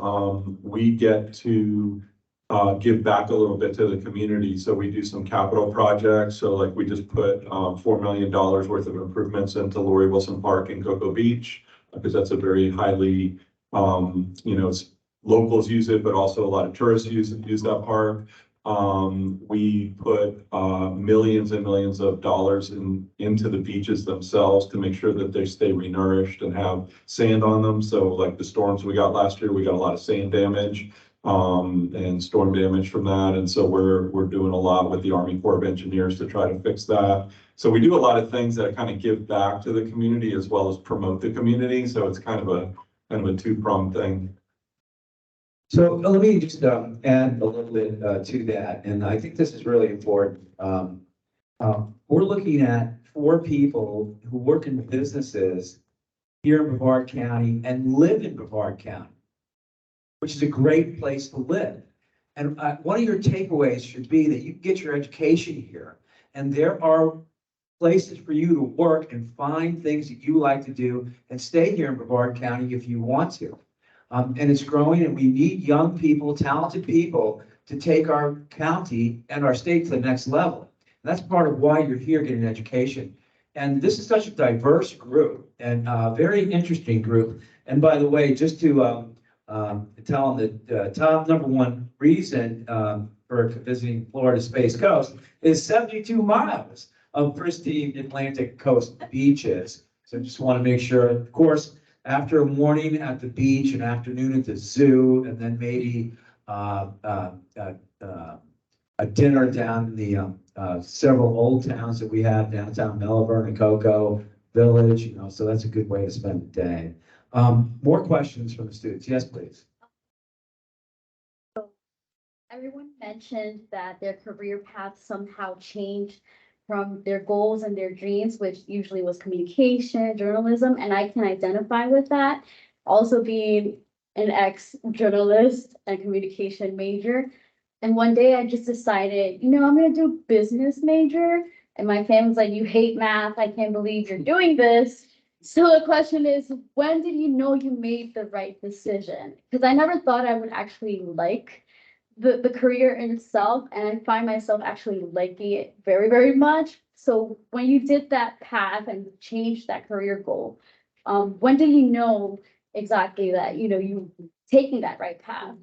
we get to give back a little bit to the community. So we do some capital projects. So like we just put $4 million worth of improvements into Lori Wilson Park and Cocoa Beach, because that's a very highly, you know, locals use it, but also a lot of tourists use that park. We put millions and millions of dollars into the beaches themselves to make sure that they stay renourished and have sand on them. So like the storms we got last year, we got a lot of sand damage and storm damage from that. And so we're doing a lot with the Army Corps of Engineers to try to fix that. So we do a lot of things that kind of give back to the community as well as promote the community. So it's kind of a two-pronged thing.
So let me just add a little bit to that, and I think this is really important. We're looking at 4 people who work in businesses here in Brevard County and live in Brevard County, which is a great place to live. And one of your takeaways should be that you can get your education here, and there are places for you to work and find things that you like to do and stay here in Brevard County if you want to. And it's growing, and we need young people, talented people to take our county and our state to the next level. And that's part of why you're here getting an education. And this is such a diverse group and a very interesting group. And by the way, just to tell them that the top #1 reason for visiting Florida Space Coast is 72 miles of pristine Atlantic coast beaches. So I just want to make sure, of course, after a morning at the beach, an afternoon at the zoo, and then maybe a dinner down in the several old towns that we have, downtown Melbourne and Cocoa Village, you know, so that's a good way to spend the day. More questions from the students? Yes, please.
Everyone mentioned that their career path somehow changed from their goals and their dreams, which usually was communication, journalism, and I can identify with that. Also being an ex-journalist and communication major. And one day I just decided, you know, I'm gonna do business major. And my family's like, you hate math, I can't believe you're doing this. So the question is, when did you know you made the right decision? Because I never thought I would actually like the career in itself, and I find myself actually liking it very, very much. So when you did that path and changed that career goal, when did you know exactly that, you know, you taking that right path?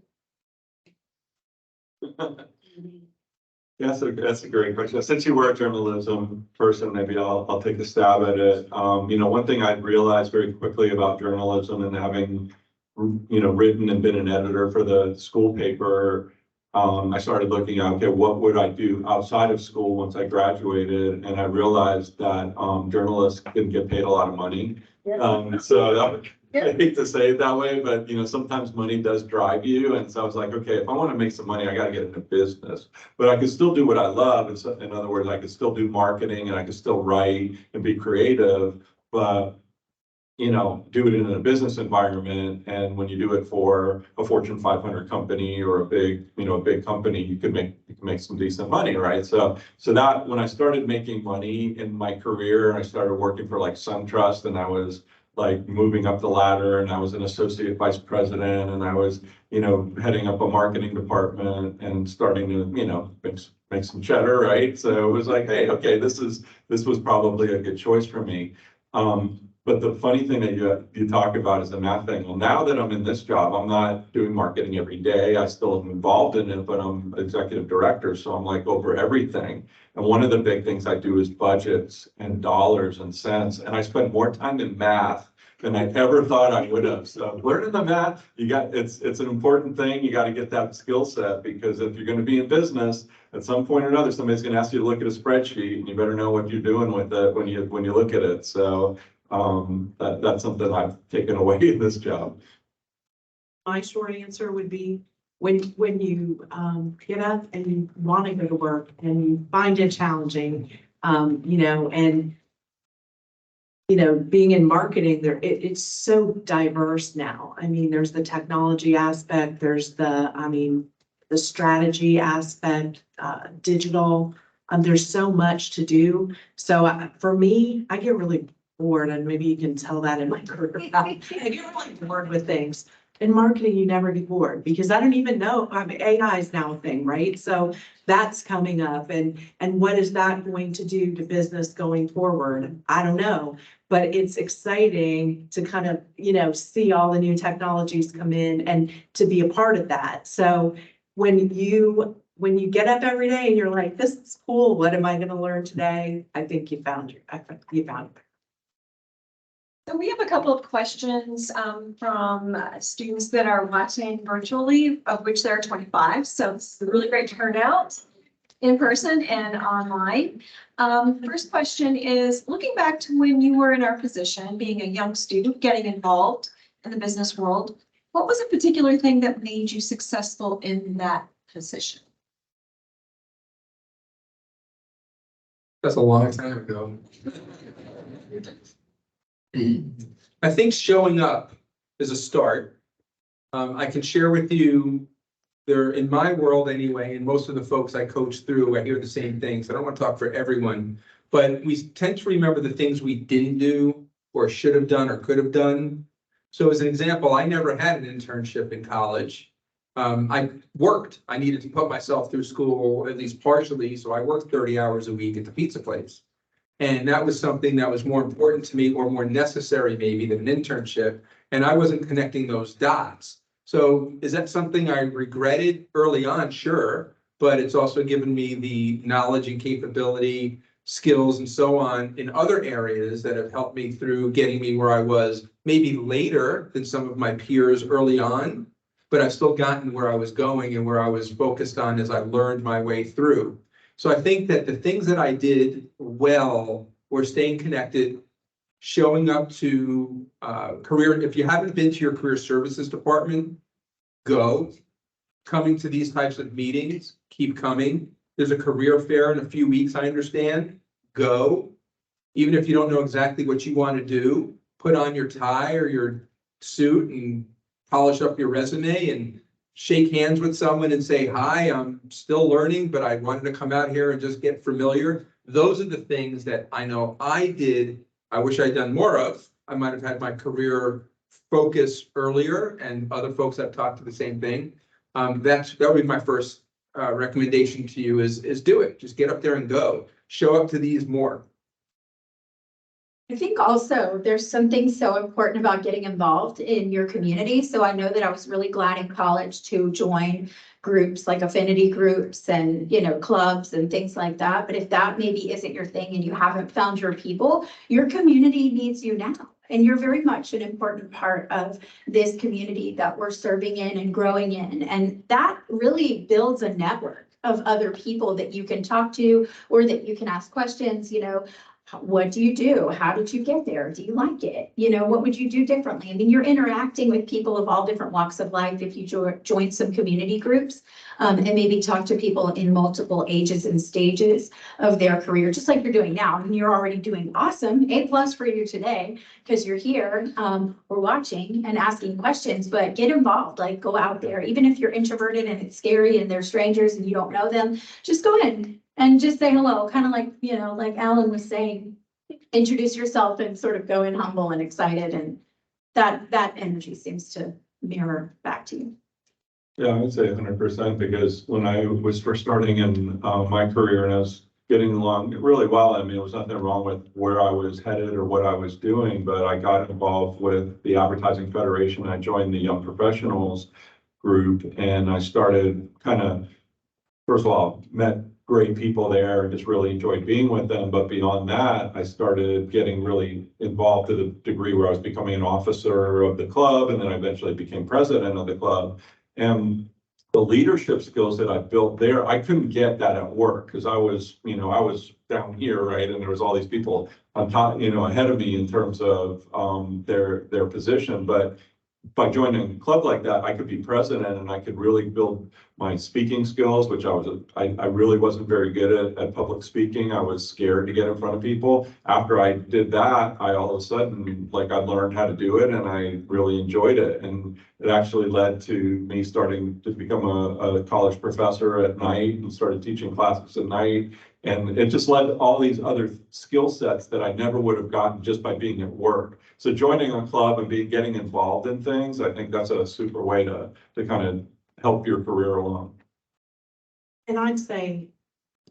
That's a great question. Since you were a journalism person, maybe I'll take a stab at it. You know, one thing I'd realized very quickly about journalism and having, you know, written and been an editor for the school paper, I started looking at, okay, what would I do outside of school once I graduated? And I realized that journalists can get paid a lot of money. So I hate to say it that way, but you know, sometimes money does drive you. And so I was like, okay, if I want to make some money, I got to get into business. But I could still do what I love. And so, in other words, I could still do marketing and I could still write and be creative, but you know, do it in a business environment. And when you do it for a Fortune 500 company or a big, you know, a big company, you can make some decent money, right? So that when I started making money in my career, I started working for like SunTrust, and I was like moving up the ladder, and I was an associate vice president, and I was, you know, heading up a marketing department and starting to, you know, make some cheddar, right? So it was like, hey, okay, this was probably a good choice for me. But the funny thing that you talk about is the math thing. Well, now that I'm in this job, I'm not doing marketing every day. I still am involved in it, but I'm executive director, so I'm like over everything. And one of the big things I do is budgets and dollars and cents. And I spend more time in math than I ever thought I would have. So learning the math, it's an important thing. You got to get that skill set, because if you're going to be in business, at some point or another, somebody's going to ask you to look at a spreadsheet, and you better know what you're doing with it when you look at it. So that's something I've taken away in this job.
My short answer would be when you get up and you want to go to work and you find it challenging, you know, and you know, being in marketing, it's so diverse now. I mean, there's the technology aspect, there's the strategy aspect, digital. There's so much to do. So for me, I get really bored, and maybe you can tell that in my career. I get really bored with things. In marketing, you never get bored, because I don't even know. I mean, AI is now a thing, right? So that's coming up, and what is that going to do to business going forward? I don't know, but it's exciting to kind of, you know, see all the new technologies come in and to be a part of that. So when you get up every day and you're like, this is cool, what am I going to learn today? I think you found it.
So we have a couple of questions from students that are watching virtually, of which there are 25. So it's a really great turnout in person and online. First question is, looking back to when you were in our position, being a young student, getting involved in the business world, what was a particular thing that made you successful in that position?
That's a long time ago. I think showing up is a start. I can share with you, there in my world anyway, and most of the folks I coach through, I hear the same things. I don't want to talk for everyone, but we tend to remember the things we didn't do or should have done or could have done. So as an example, I never had an internship in college. I worked. I needed to put myself through school, at least partially, so I worked 30 hours a week at the pizza place. And that was something that was more important to me, or more necessary maybe, than an internship. And I wasn't connecting those dots. So is that something I regretted early on? Sure. But it's also given me the knowledge and capability, skills, and so on in other areas that have helped me through getting me where I was maybe later than some of my peers early on. But I've still gotten where I was going and where I was focused on as I learned my way through. So I think that the things that I did well were staying connected, showing up to career. If you haven't been to your career services department, go. Coming to these types of meetings, keep coming. There's a career fair in a few weeks, I understand. Go. Even if you don't know exactly what you want to do, put on your tie or your suit and polish up your resume and shake hands with someone and say, hi, I'm still learning, but I wanted to come out here and just get familiar. Those are the things that I know I did. I wish I'd done more of. I might have had my career focus earlier, and other folks I've talked to the same thing. That would be my first recommendation to you is do it. Just get up there and go. Show up to these more.
I think also there's something so important about getting involved in your community. So I know that I was really glad in college to join groups like affinity groups and, you know, clubs and things like that. But if that maybe isn't your thing and you haven't found your people, your community needs you now. And you're very much an important part of this community that we're serving in and growing in. And that really builds a network of other people that you can talk to or that you can ask questions. You know, What do you do? How did you get there? Do you like it? You know, what would you do differently? I mean, you're interacting with people of all different walks of life if you join some community groups, and maybe talk to people in multiple ages and stages of their career, just like you're doing now. And you're already doing awesome. A+ for you today, because you're here, or watching and asking questions, but get involved, like go out there. Even if you're introverted and it's scary and they're strangers and you don't know them, just go in and just say hello, kind of like, you know, like Alan was saying, introduce yourself and sort of go in humble and excited. And that energy seems to mirror back to you.
Yeah, I would say 100%, because when I was first starting in my career and I was getting along really well, I mean, there was nothing wrong with where I was headed or what I was doing, but I got involved with the Advertising Federation. I joined the Young Professionals group, and I started kind of, first of all, met great people there and just really enjoyed being with them. But beyond that, I started getting really involved to the degree where I was becoming an officer of the club, and then I eventually became president of the club. And the leadership skills that I built there, I couldn't get that at work, because I was, you know, I was down here, right? And there was all these people on top, you know, ahead of me in terms of their position. But by joining a club like that, I could be president and I could really build my speaking skills, which I really wasn't very good at public speaking. I was scared to get in front of people. After I did that, I all of a sudden, like, I learned how to do it and I really enjoyed it. And it actually led to me starting to become a college professor at night and started teaching classes at night. And it just led to all these other skill sets that I never would have gotten just by being at work. So joining a club and getting involved in things, I think that's a super way to kind of help your career along.
And I'd say,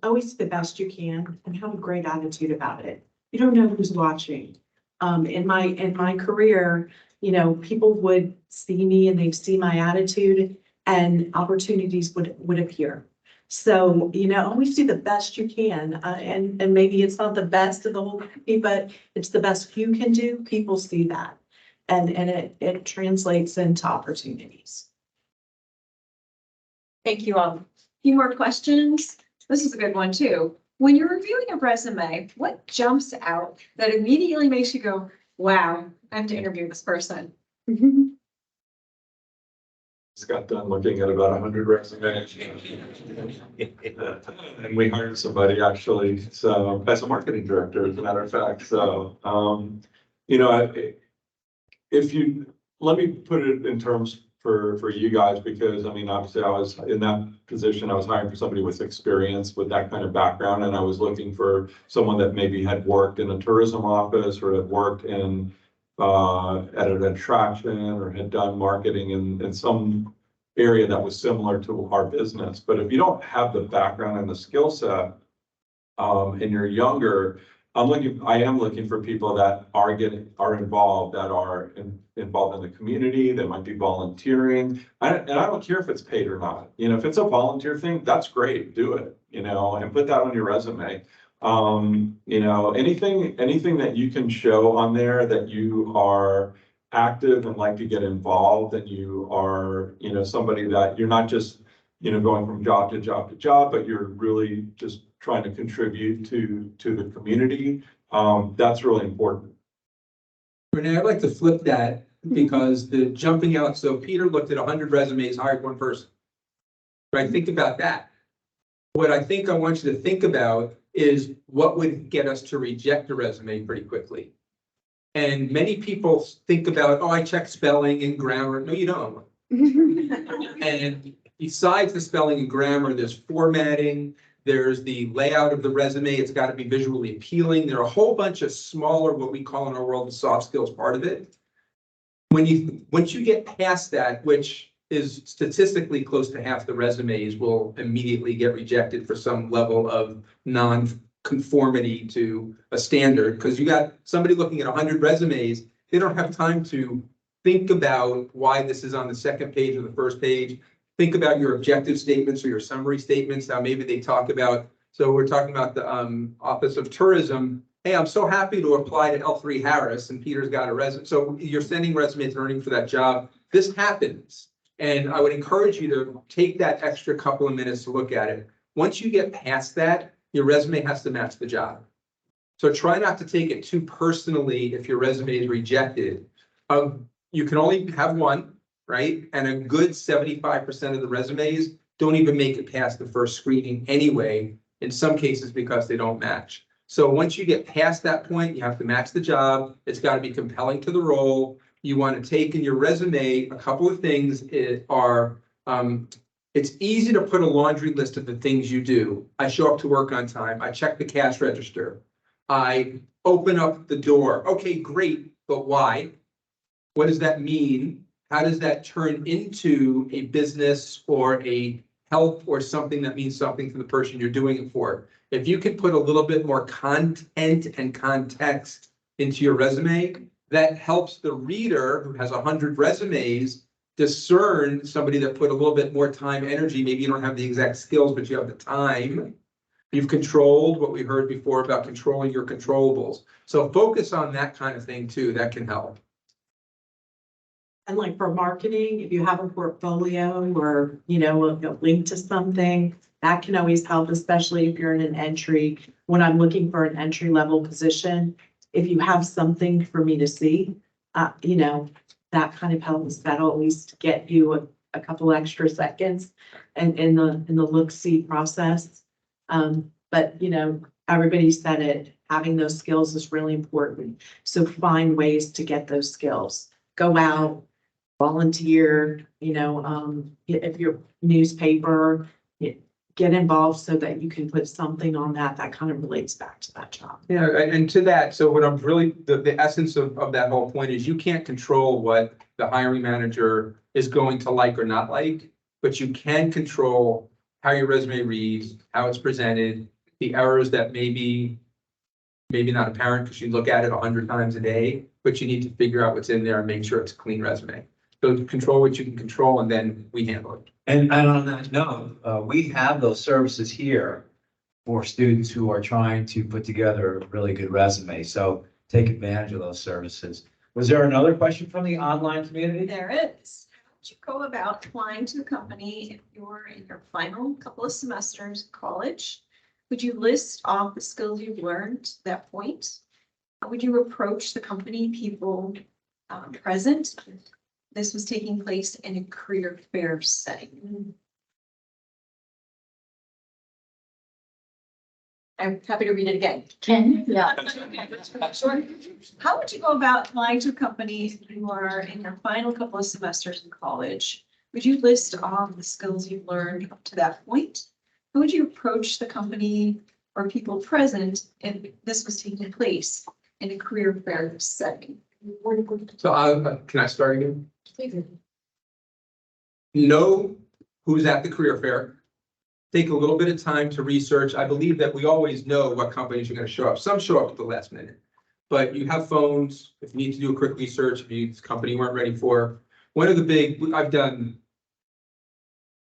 always do the best you can and have a great attitude about it. You don't know who's watching. In my career, you know, people would see me and they'd see my attitude and opportunities would appear. So, you know, always do the best you can. And maybe it's not the best of the whole company, but it's the best you can do. People see that. And it translates into opportunities.
Thank you all. A few more questions. This is a good one too. When you're reviewing a resume, what jumps out that immediately makes you go, wow, I have to interview this person?
Just got done looking at about 100 resumes. And we hired somebody actually, so as a marketing director, as a matter of fact. So, you know, let me put it in terms for you guys, because I mean, obviously I was in that position. I was hiring for somebody with experience with that kind of background. And I was looking for someone that maybe had worked in a tourism office or had worked in at an attraction or had done marketing in some area that was similar to our business. But if you don't have the background and the skill set, and you're younger, I am looking for people that are involved, that are involved in the community, that might be volunteering. And I don't care if it's paid or not. You know, if it's a volunteer thing, that's great, do it, you know, and put that on your resume. You know, anything that you can show on there that you are active and like to get involved, and you are, you know, somebody that you're not just, you know, going from job to job to job, but you're really just trying to contribute to the community. That's really important.
Renee, I'd like to flip that, because the jumping out, so Peter looked at 100 resumes, hired one person. Right, think about that. What I think I want you to think about is what would get us to reject a resume pretty quickly. And many people think about, oh, I check spelling and grammar. No, you don't. And besides the spelling and grammar, there's formatting, there's the layout of the resume. It's got to be visually appealing. There are a whole bunch of smaller, what we call in our world, the soft skills part of it. Once you get past that, which is statistically close to half the resumes will immediately get rejected for some level of non-conformity to a standard, because you got somebody looking at 100 resumes, they don't have time to think about why this is on the second page or the first page. Think about your objective statements or your summary statements. Now, maybe they talk about, so we're talking about the Office of Tourism. Hey, I'm so happy to apply to L3 Harris, and Peter's got a resume. So you're sending resumes earning for that job. This happens. And I would encourage you to take that extra couple of minutes to look at it. Once you get past that, your resume has to match the job. So try not to take it too personally if your resume is rejected. You can only have one, right? And a good 75% of the resumes don't even make it past the first screening anyway, in some cases because they don't match. So once you get past that point, you have to match the job. It's got to be compelling to the role. You want to take in your resume, a couple of things it's easy to put a laundry list of the things you do. I show up to work on time. I check the cash register. I open up the door. Okay, great, but why? What does that mean? How does that turn into a business or a help or something that means something to the person you're doing it for? If you can put a little bit more content and context into your resume, that helps the reader who has 100 resumes discern somebody that put a little bit more time, energy. Maybe you don't have the exact skills, but you have the time. You've controlled what we heard before about controlling your controllables. So focus on that kind of thing too. That can help.
And like for marketing, if you have a portfolio or, you know, a link to something, that can always help, especially if you're in an entry. When I'm looking for an entry level position, if you have something for me to see, you know, that kind of helps. That'll at least get you a couple extra seconds and in the look-see process. But you know, everybody said it, having those skills is really important. So find ways to get those skills. Go out, volunteer, you know, if you're newspaper, get involved so that you can put something on that kind of relates back to that job.
Yeah, and to that, so what I'm really, the essence of that whole point is you can't control what the hiring manager is going to like or not like, but you can control how your resume reads, how it's presented, the errors that maybe not apparent because you look at it 100 times a day, but you need to figure out what's in there and make sure it's a clean resume. So control what you can control and then we handle it.
And on that note, we have those services here for students who are trying to put together a really good resume. So take advantage of those services. Was there another question from the online community?
There is. How would you go about applying to the company if you're in your final couple of semesters of college? Would you list off the skills you've learned to that point? How would you approach the company people present? This was taking place in a career fair setting. I'm happy to read it again.
Can, yeah.
Sure. How would you go about applying to a company if you are in your final couple of semesters in college? Would you list all the skills you've learned up to that point? How would you approach the company or people present if this was taking place in a career fair setting?
So can I start again? Know who's at the career fair. Take a little bit of time to research. I believe that we always know what companies are going to show up. Some show up at the last minute, but you have phones. If you need to do a quick research, if you company you weren't ready for. One of the big, I've done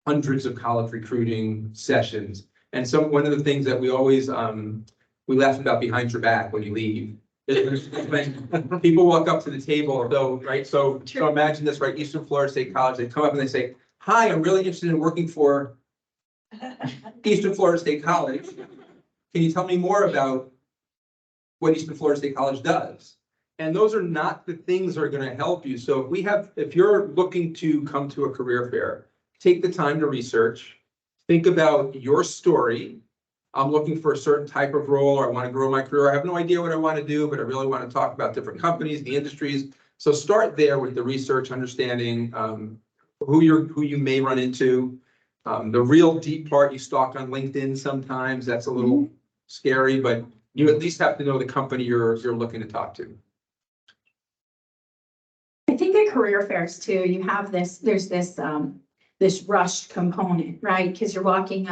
hundreds of college recruiting sessions. And one of the things that we always, we laugh about behind your back when you leave. When people walk up to the table, though, right? So imagine this, right? Eastern Florida State College, they come up and they say, "Hi, I'm really interested in working for Eastern Florida State College. Can you tell me more about what Eastern Florida State College does?" And those are not the things that are going to help you. So if you're looking to come to a career fair, take the time to research, think about your story. I'm looking for a certain type of role, or I want to grow my career. I have no idea what I want to do, but I really want to talk about different companies, the industries. So start there with the research, understanding who you may run into. The real deep part, you stalk on LinkedIn sometimes. That's a little scary, but you at least have to know the company you're looking to talk to.
I think at career fairs too, you have there's this rushed component, right? Because you're walking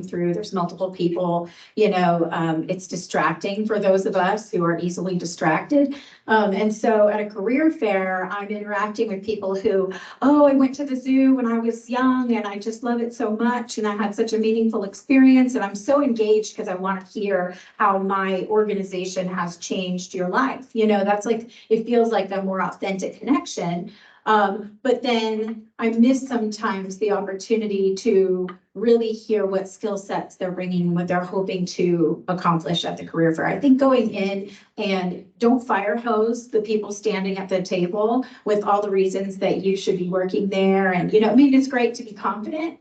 through, there's multiple people, you know, it's distracting for those of us who are easily distracted. And so at a career fair, I'm interacting with people who, oh, I went to the zoo when I was young and I just love it so much. And I had such a meaningful experience and I'm so engaged because I want to hear how my organization has changed your life. You know, that's like, it feels like a more authentic connection. But then I miss sometimes the opportunity to really hear what skill sets they're bringing, what they're hoping to accomplish at the career fair. I think going in and don't fire hose the people standing at the table with all the reasons that you should be working there. And, I mean, it's great to be confident,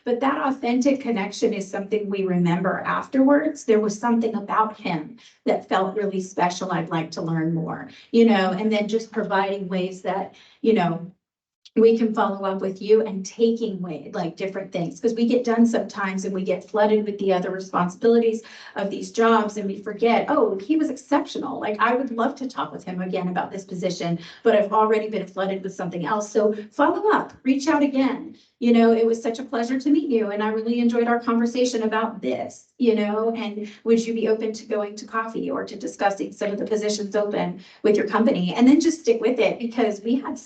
but that authentic connection is something we remember afterwards. There was something about him that felt really special. I'd like to learn more, and then just providing ways that, we can follow up with you and taking away like different things, because we get done sometimes and we get flooded with the other responsibilities of these jobs and we forget, oh, he was exceptional. Like, I would love to talk with him again about this position, but I've already been flooded with something else. So follow up, reach out again. It was such a pleasure to meet you and I really enjoyed our conversation about this, and would you be open to going to coffee or to discussing some of the positions open with your company? And then just stick with it, because we heard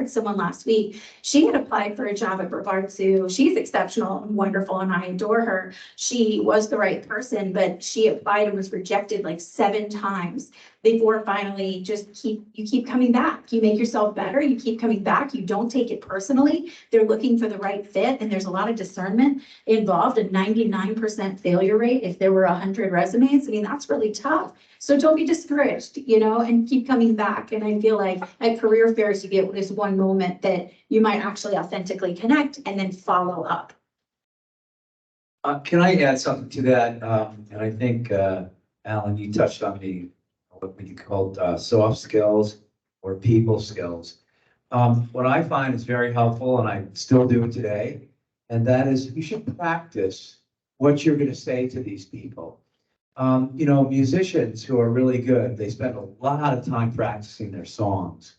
someone last week. She had applied for a job at Brevard Zoo. She's exceptional and wonderful and I adore her. She was the right person, but she applied and was rejected like 7 times before finally you keep coming back. You make yourself better. You keep coming back. You don't take it personally. They're looking for the right fit and there's a lot of discernment involved. A 99% failure rate if there were 100 resumes. I mean, that's really tough. So don't be discouraged, and keep coming back. And I feel like at career fairs, you get this one moment that you might actually authentically connect and then follow up.
Can I add something to that? And I think, Alan, you touched on what you called soft skills or people skills. What I find is very helpful, and I still do it today, and that is you should practice what you're going to say to these people. Musicians who are really good, they spend a lot of time practicing their songs,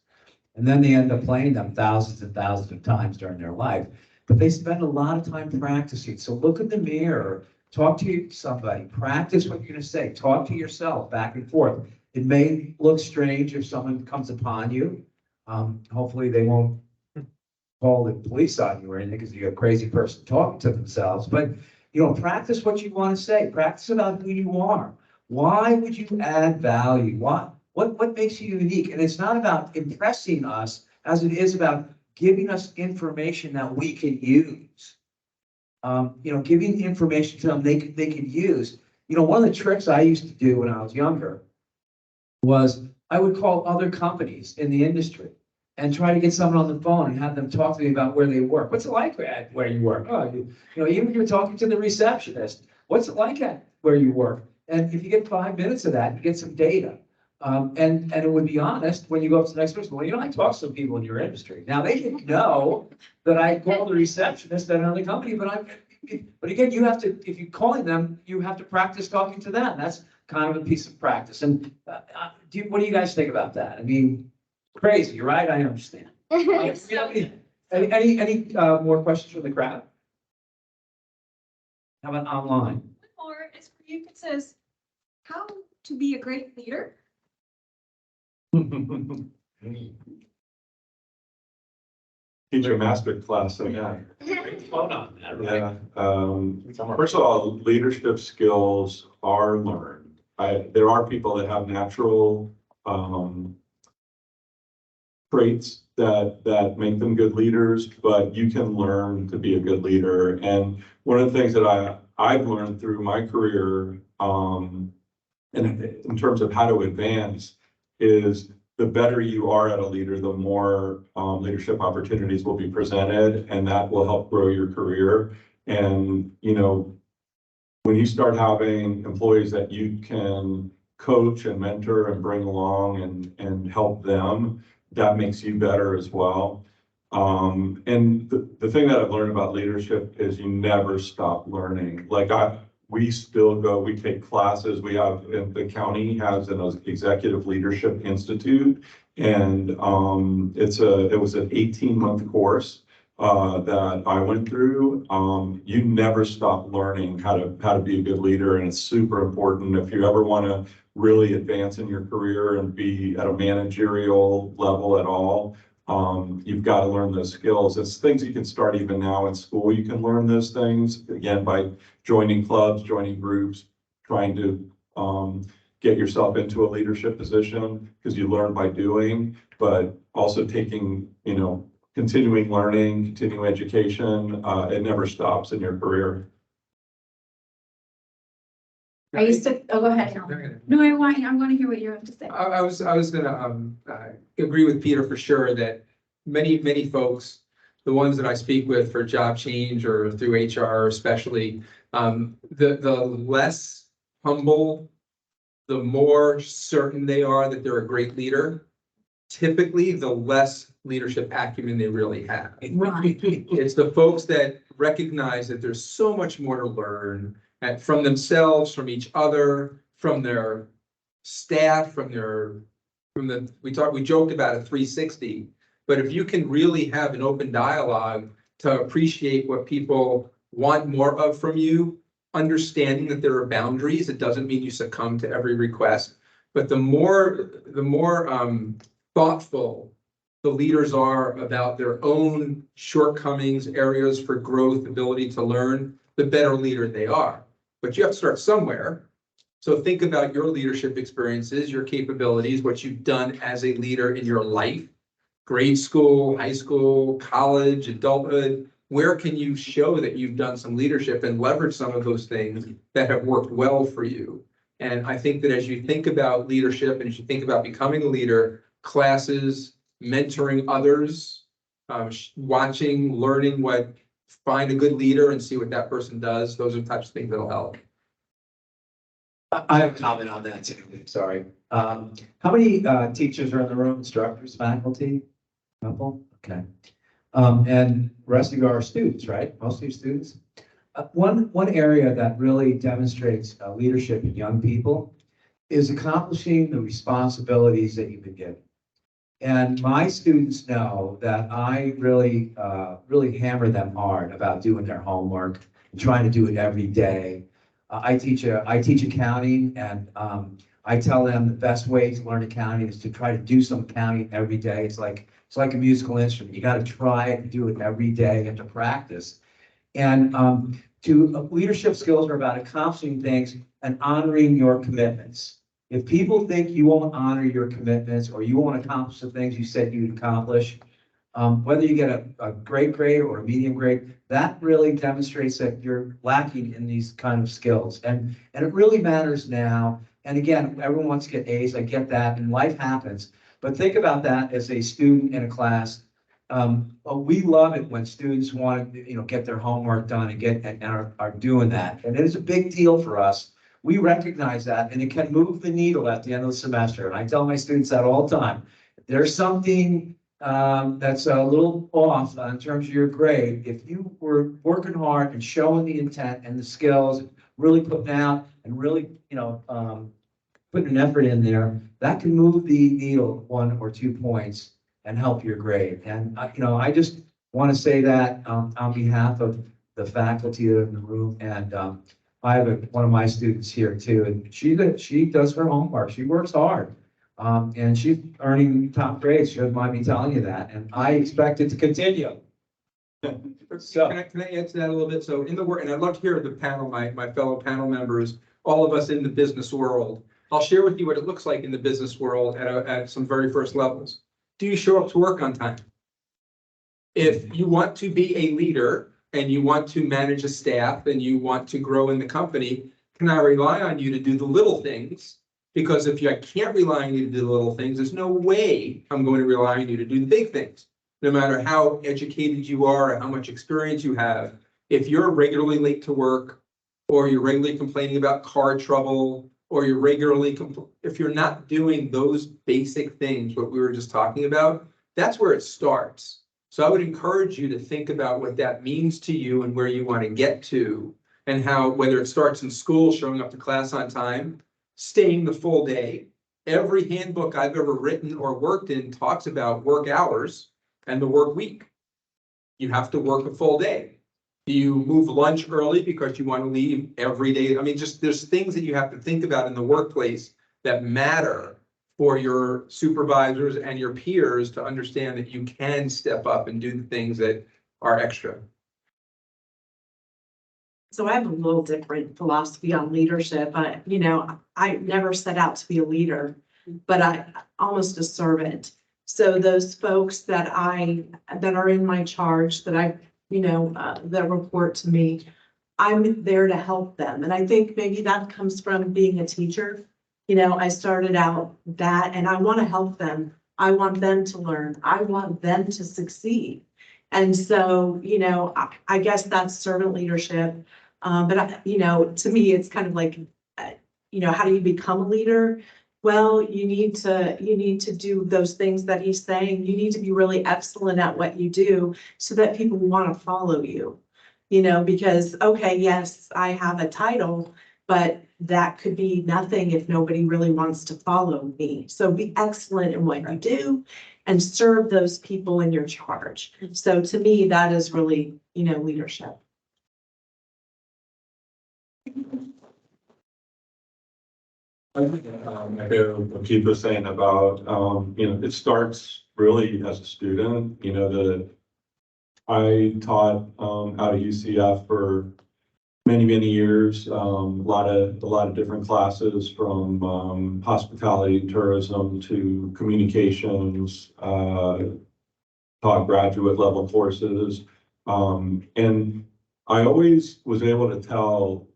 and then they end up playing them thousands and thousands of times during their life. But they spend a lot of time practicing. So look in the mirror, talk to somebody, practice what you're going to say, talk to yourself back and forth. It may look strange if someone comes upon you. Hopefully they won't call the police on you or anything because you're a crazy person talking to themselves. But, practice what you want to say. Practice about who you are. Why would you add value? What makes you unique? And it's not about impressing us as it is about giving us information that we can use. Giving information to them they can use. One of the tricks I used to do when I was younger was I would call other companies in the industry and try to get someone on the phone and have them talk to me about where they work. What's it like at where you work? Oh, even if you're talking to the receptionist, what's it like at where you work? And if you get 5 minutes of that, you get some data. And it would be honest when you go up to the next person. Well, I talk to some people in your industry. Now they didn't know that I called the receptionist at another company, but again, you have to, if you're calling them, you have to practice talking to them. That's kind of a piece of practice. And what do you guys think about that? I mean, crazy, right? I understand. Any more questions from the crowd? How about online?
Or it's for you, it says, how to be a great leader.
Teach a master class on that.
Phone on that, right?
Yeah. First of all, leadership skills are learned. There are people that have natural traits that make them good leaders, but you can learn to be a good leader. And one of the things that I've learned through my career, in terms of how to advance, is the better you are at a leader, the more leadership opportunities will be presented, and that will help grow your career. And, when you start having employees that you can coach and mentor and bring along and help them, that makes you better as well. And the thing that I've learned about leadership is you never stop learning. We take classes. We have, the county has an executive leadership institute, and it was an 18-month course that I went through. You never stop learning how to be a good leader, and it's super important if you ever want to really advance in your career and be at a managerial level at all. You've got to learn those skills. It's things you can start even now in school. You can learn those things, again, by joining clubs, joining groups, trying to get yourself into a leadership position, because you learn by doing, but also taking, continuing learning, continuing education, it never stops in your career.
I used to, oh, go ahead. No, I want to hear what you have to say.
I was gonna, agree with Peter for sure that many folks, the ones that I speak with for job change or through HR especially, the less humble, the more certain they are that they're a great leader, typically the less leadership acumen they really have.
Right.
It's the folks that recognize that there's so much more to learn from themselves, from each other, from their staff, we joked about a 360. But if you can really have an open dialogue to appreciate what people want more of from you, understanding that there are boundaries, it doesn't mean you succumb to every request. But the more thoughtful the leaders are about their own shortcomings, areas for growth, ability to learn, the better leader they are. But you have to start somewhere. So think about your leadership experiences, your capabilities, what you've done as a leader in your life, grade school, high school, college, adulthood. Where can you show that you've done some leadership and leverage some of those things that have worked well for you? And I think that as you think about leadership and as you think about becoming a leader, classes, mentoring others, watching, learning find a good leader and see what that person does. Those are the types of things that'll help.
I have a comment on that too, sorry. How many teachers are in the room, instructors, faculty? Couple, okay. And rest of you are students, right? Most of you students. One area that really demonstrates leadership in young people is accomplishing the responsibilities that you've been given. And my students know that I really hammer them hard about doing their homework and trying to do it every day. I teach accounting, and I tell them the best way to learn accounting is to try to do some accounting every day. It's like a musical instrument. You got to try it and do it every day. You have to practice. And leadership skills are about accomplishing things and honoring your commitments. If people think you won't honor your commitments or you won't accomplish the things you said you'd accomplish, whether you get a great grade or a medium grade, that really demonstrates that you're lacking in these kind of skills. And it really matters now. And again, everyone wants to get A's. I get that, and life happens. But think about that as a student in a class. We love it when students want to, get their homework done and are doing that. And it is a big deal for us. We recognize that, and it can move the needle at the end of the semester. And I tell my students that all the time. If there's something that's a little off in terms of your grade, if you were working hard and showing the intent and the skills, really putting out and really, putting an effort in there, that can move the needle 1 or 2 points and help your grade. And, I just want to say that on behalf of the faculty that are in the room. And I have one of my students here too, and she does her homework. She works hard. And she's earning top grades. She doesn't mind me telling you that. And I expect it to continue. So
Can I add to that a little bit? So in the work, and I'd love to hear the panel, my fellow panel members, all of us in the business world. I'll share with you what it looks like in the business world at some very first levels. Do you show up to work on time? If you want to be a leader and you want to manage a staff and you want to grow in the company, can I rely on you to do the little things? Because if I can't rely on you to do the little things, there's no way I'm going to rely on you to do the big things. No matter how educated you are or how much experience you have, if you're regularly late to work, or you're regularly complaining about car trouble, or you're regularly, if you're not doing those basic things, what we were just talking about, that's where it starts. So I would encourage you to think about what that means to you and where you want to get to, and how, whether it starts in school, showing up to class on time, staying the full day. Every handbook I've ever written or worked in talks about work hours and the work week. You have to work a full day. Do you move lunch early because you want to leave every day? I mean, just there's things that you have to think about in the workplace that matter for your supervisors and your peers to understand that you can step up and do the things that are extra.
So I have a little different philosophy on leadership. I never set out to be a leader, but I almost a servant. So those folks that are in my charge, that report to me, I'm there to help them. And I think maybe that comes from being a teacher. I started out that, and I want to help them. I want them to learn. I want them to succeed. And so, I guess that's servant leadership. To me, it's kind of like, how do you become a leader? Well, you need to do those things that he's saying. You need to be really excellent at what you do so that people want to follow you. Because, okay, yes, I have a title, but that could be nothing if nobody really wants to follow me. So be excellent in what you do and serve those people in your charge. So to me, that is really, leadership.
I think, echo what Keith was saying about, it starts really as a student, I taught, out of UCF for many, many years, a lot of different classes from, hospitality, tourism to communications, taught graduate level courses. And I always was able to tell,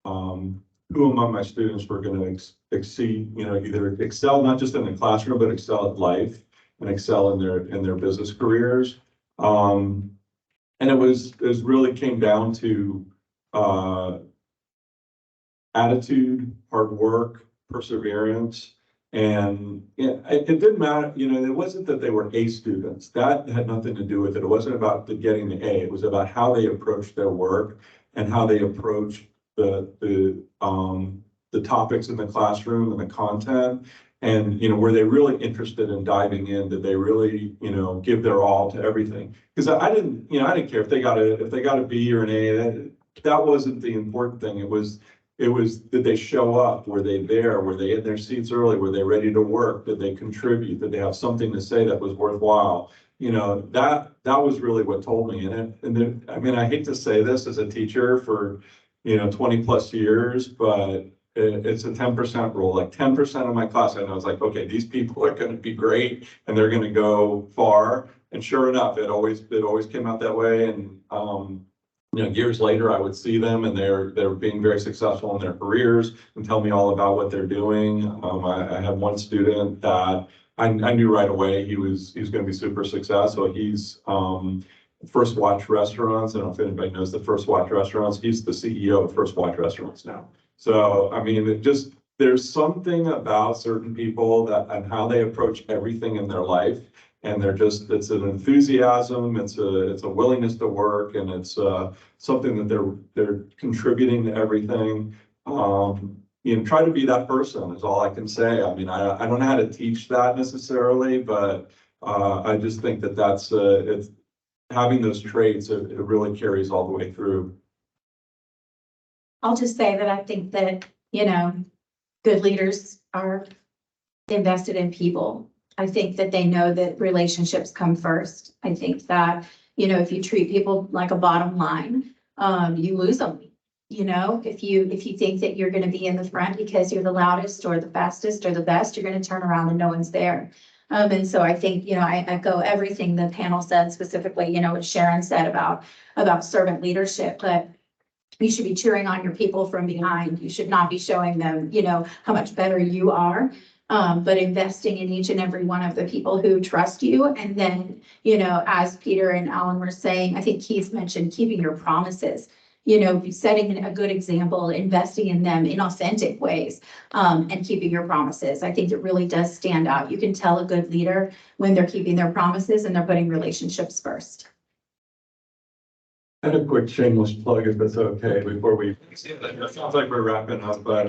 who among my students were going to exceed, either excel not just in the classroom, but excel at life and excel in their business careers. And it really came down to attitude, hard work, perseverance. And it didn't matter, it wasn't that they were A students. That had nothing to do with it. It wasn't about getting the A. It was about how they approached their work and how they approached the topics in the classroom and the content. And, were they really interested in diving in? Did they really, give their all to everything? Because I didn't care if they got a B or an A. That wasn't the important thing. It was, did they show up? Were they there? Were they in their seats early? Were they ready to work? Did they contribute? Did they have something to say that was worthwhile? That was really what told me. I hate to say this as a teacher for, 20 plus years, but it's a 10% rule. Like 10% of my class, I was like, okay, these people are going to be great and they're going to go far. And sure enough, it always came out that way. And years later, I would see them and they're being very successful in their careers and tell me all about what they're doing. I had one student that I knew right away he was going to be super successful. He's First Watch Restaurants. I don't know if anybody knows the First Watch Restaurants. He's the CEO of First Watch Restaurants now. So, there's something about certain people and how they approach everything in their life. And it's an enthusiasm, it's a willingness to work, and it's something that they're contributing to everything. Try to be that person is all I can say. I don't know how to teach that necessarily, but I just think that's it's having those traits, it really carries all the way through.
I'll just say that I think that, good leaders are invested in people. I think that they know that relationships come first. I think that, if you treat people like a bottom line, you lose them. If you think that you're going to be in the front because you're the loudest or the fastest or the best, you're going to turn around and no one's there. And so I think, I echo everything the panel said, specifically, what Sharon said about servant leadership, but you should be cheering on your people from behind. You should not be showing them, how much better you are, but investing in each and every one of the people who trust you. And then, as Peter and Alan were saying, I think Keith mentioned keeping your promises. Setting a good example, investing in them in authentic ways, and keeping your promises. I think it really does stand out. You can tell a good leader when they're keeping their promises and they're putting relationships first.
And a quick shameless plug, if it's okay, before it sounds like we're wrapping up, but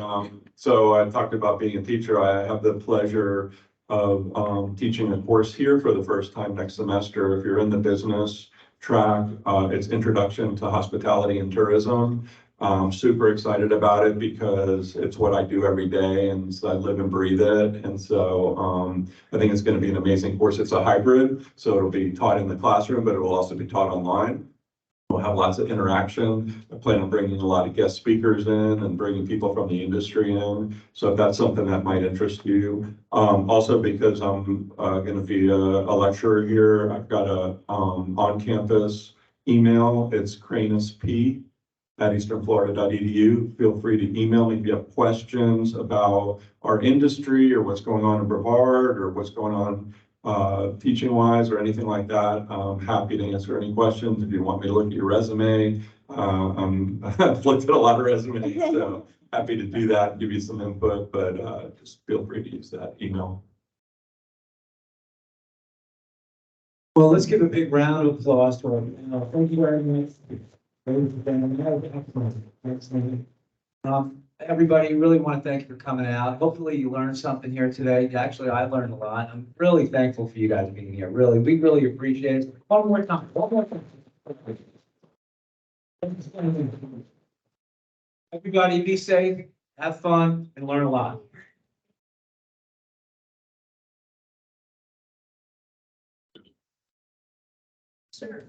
so I talked about being a teacher. I have the pleasure of teaching a course here for the first time next semester. If you're in the business track, it's Introduction to Hospitality and Tourism. I'm super excited about it because it's what I do every day and so I live and breathe it. And so I think it's going to be an amazing course. It's a hybrid, so it'll be taught in the classroom, but it will also be taught online. We'll have lots of interaction. I plan on bringing a lot of guest speakers in and bringing people from the industry in. So if that's something that might interest you. Also because I'm gonna be a lecturer here, I've got a on-campus email. It's cranusp@easternflorida.edu. Feel free to email me if you have questions about our industry or what's going on in Brevard or what's going on teaching wise or anything like that. I'm happy to answer any questions. If you want me to look at your resume, I've looked at a lot of resumes, so happy to do that and give you some input, but just feel free to use that email.
Well, let's give a big round of applause to our, thank you very much. Excellent. Everybody, really want to thank you for coming out. Hopefully you learned something here today. Actually, I learned a lot. I'm really thankful for you guys being here. Really, we really appreciate it. One more time. Everybody be safe, have fun, and learn a lot. Sure.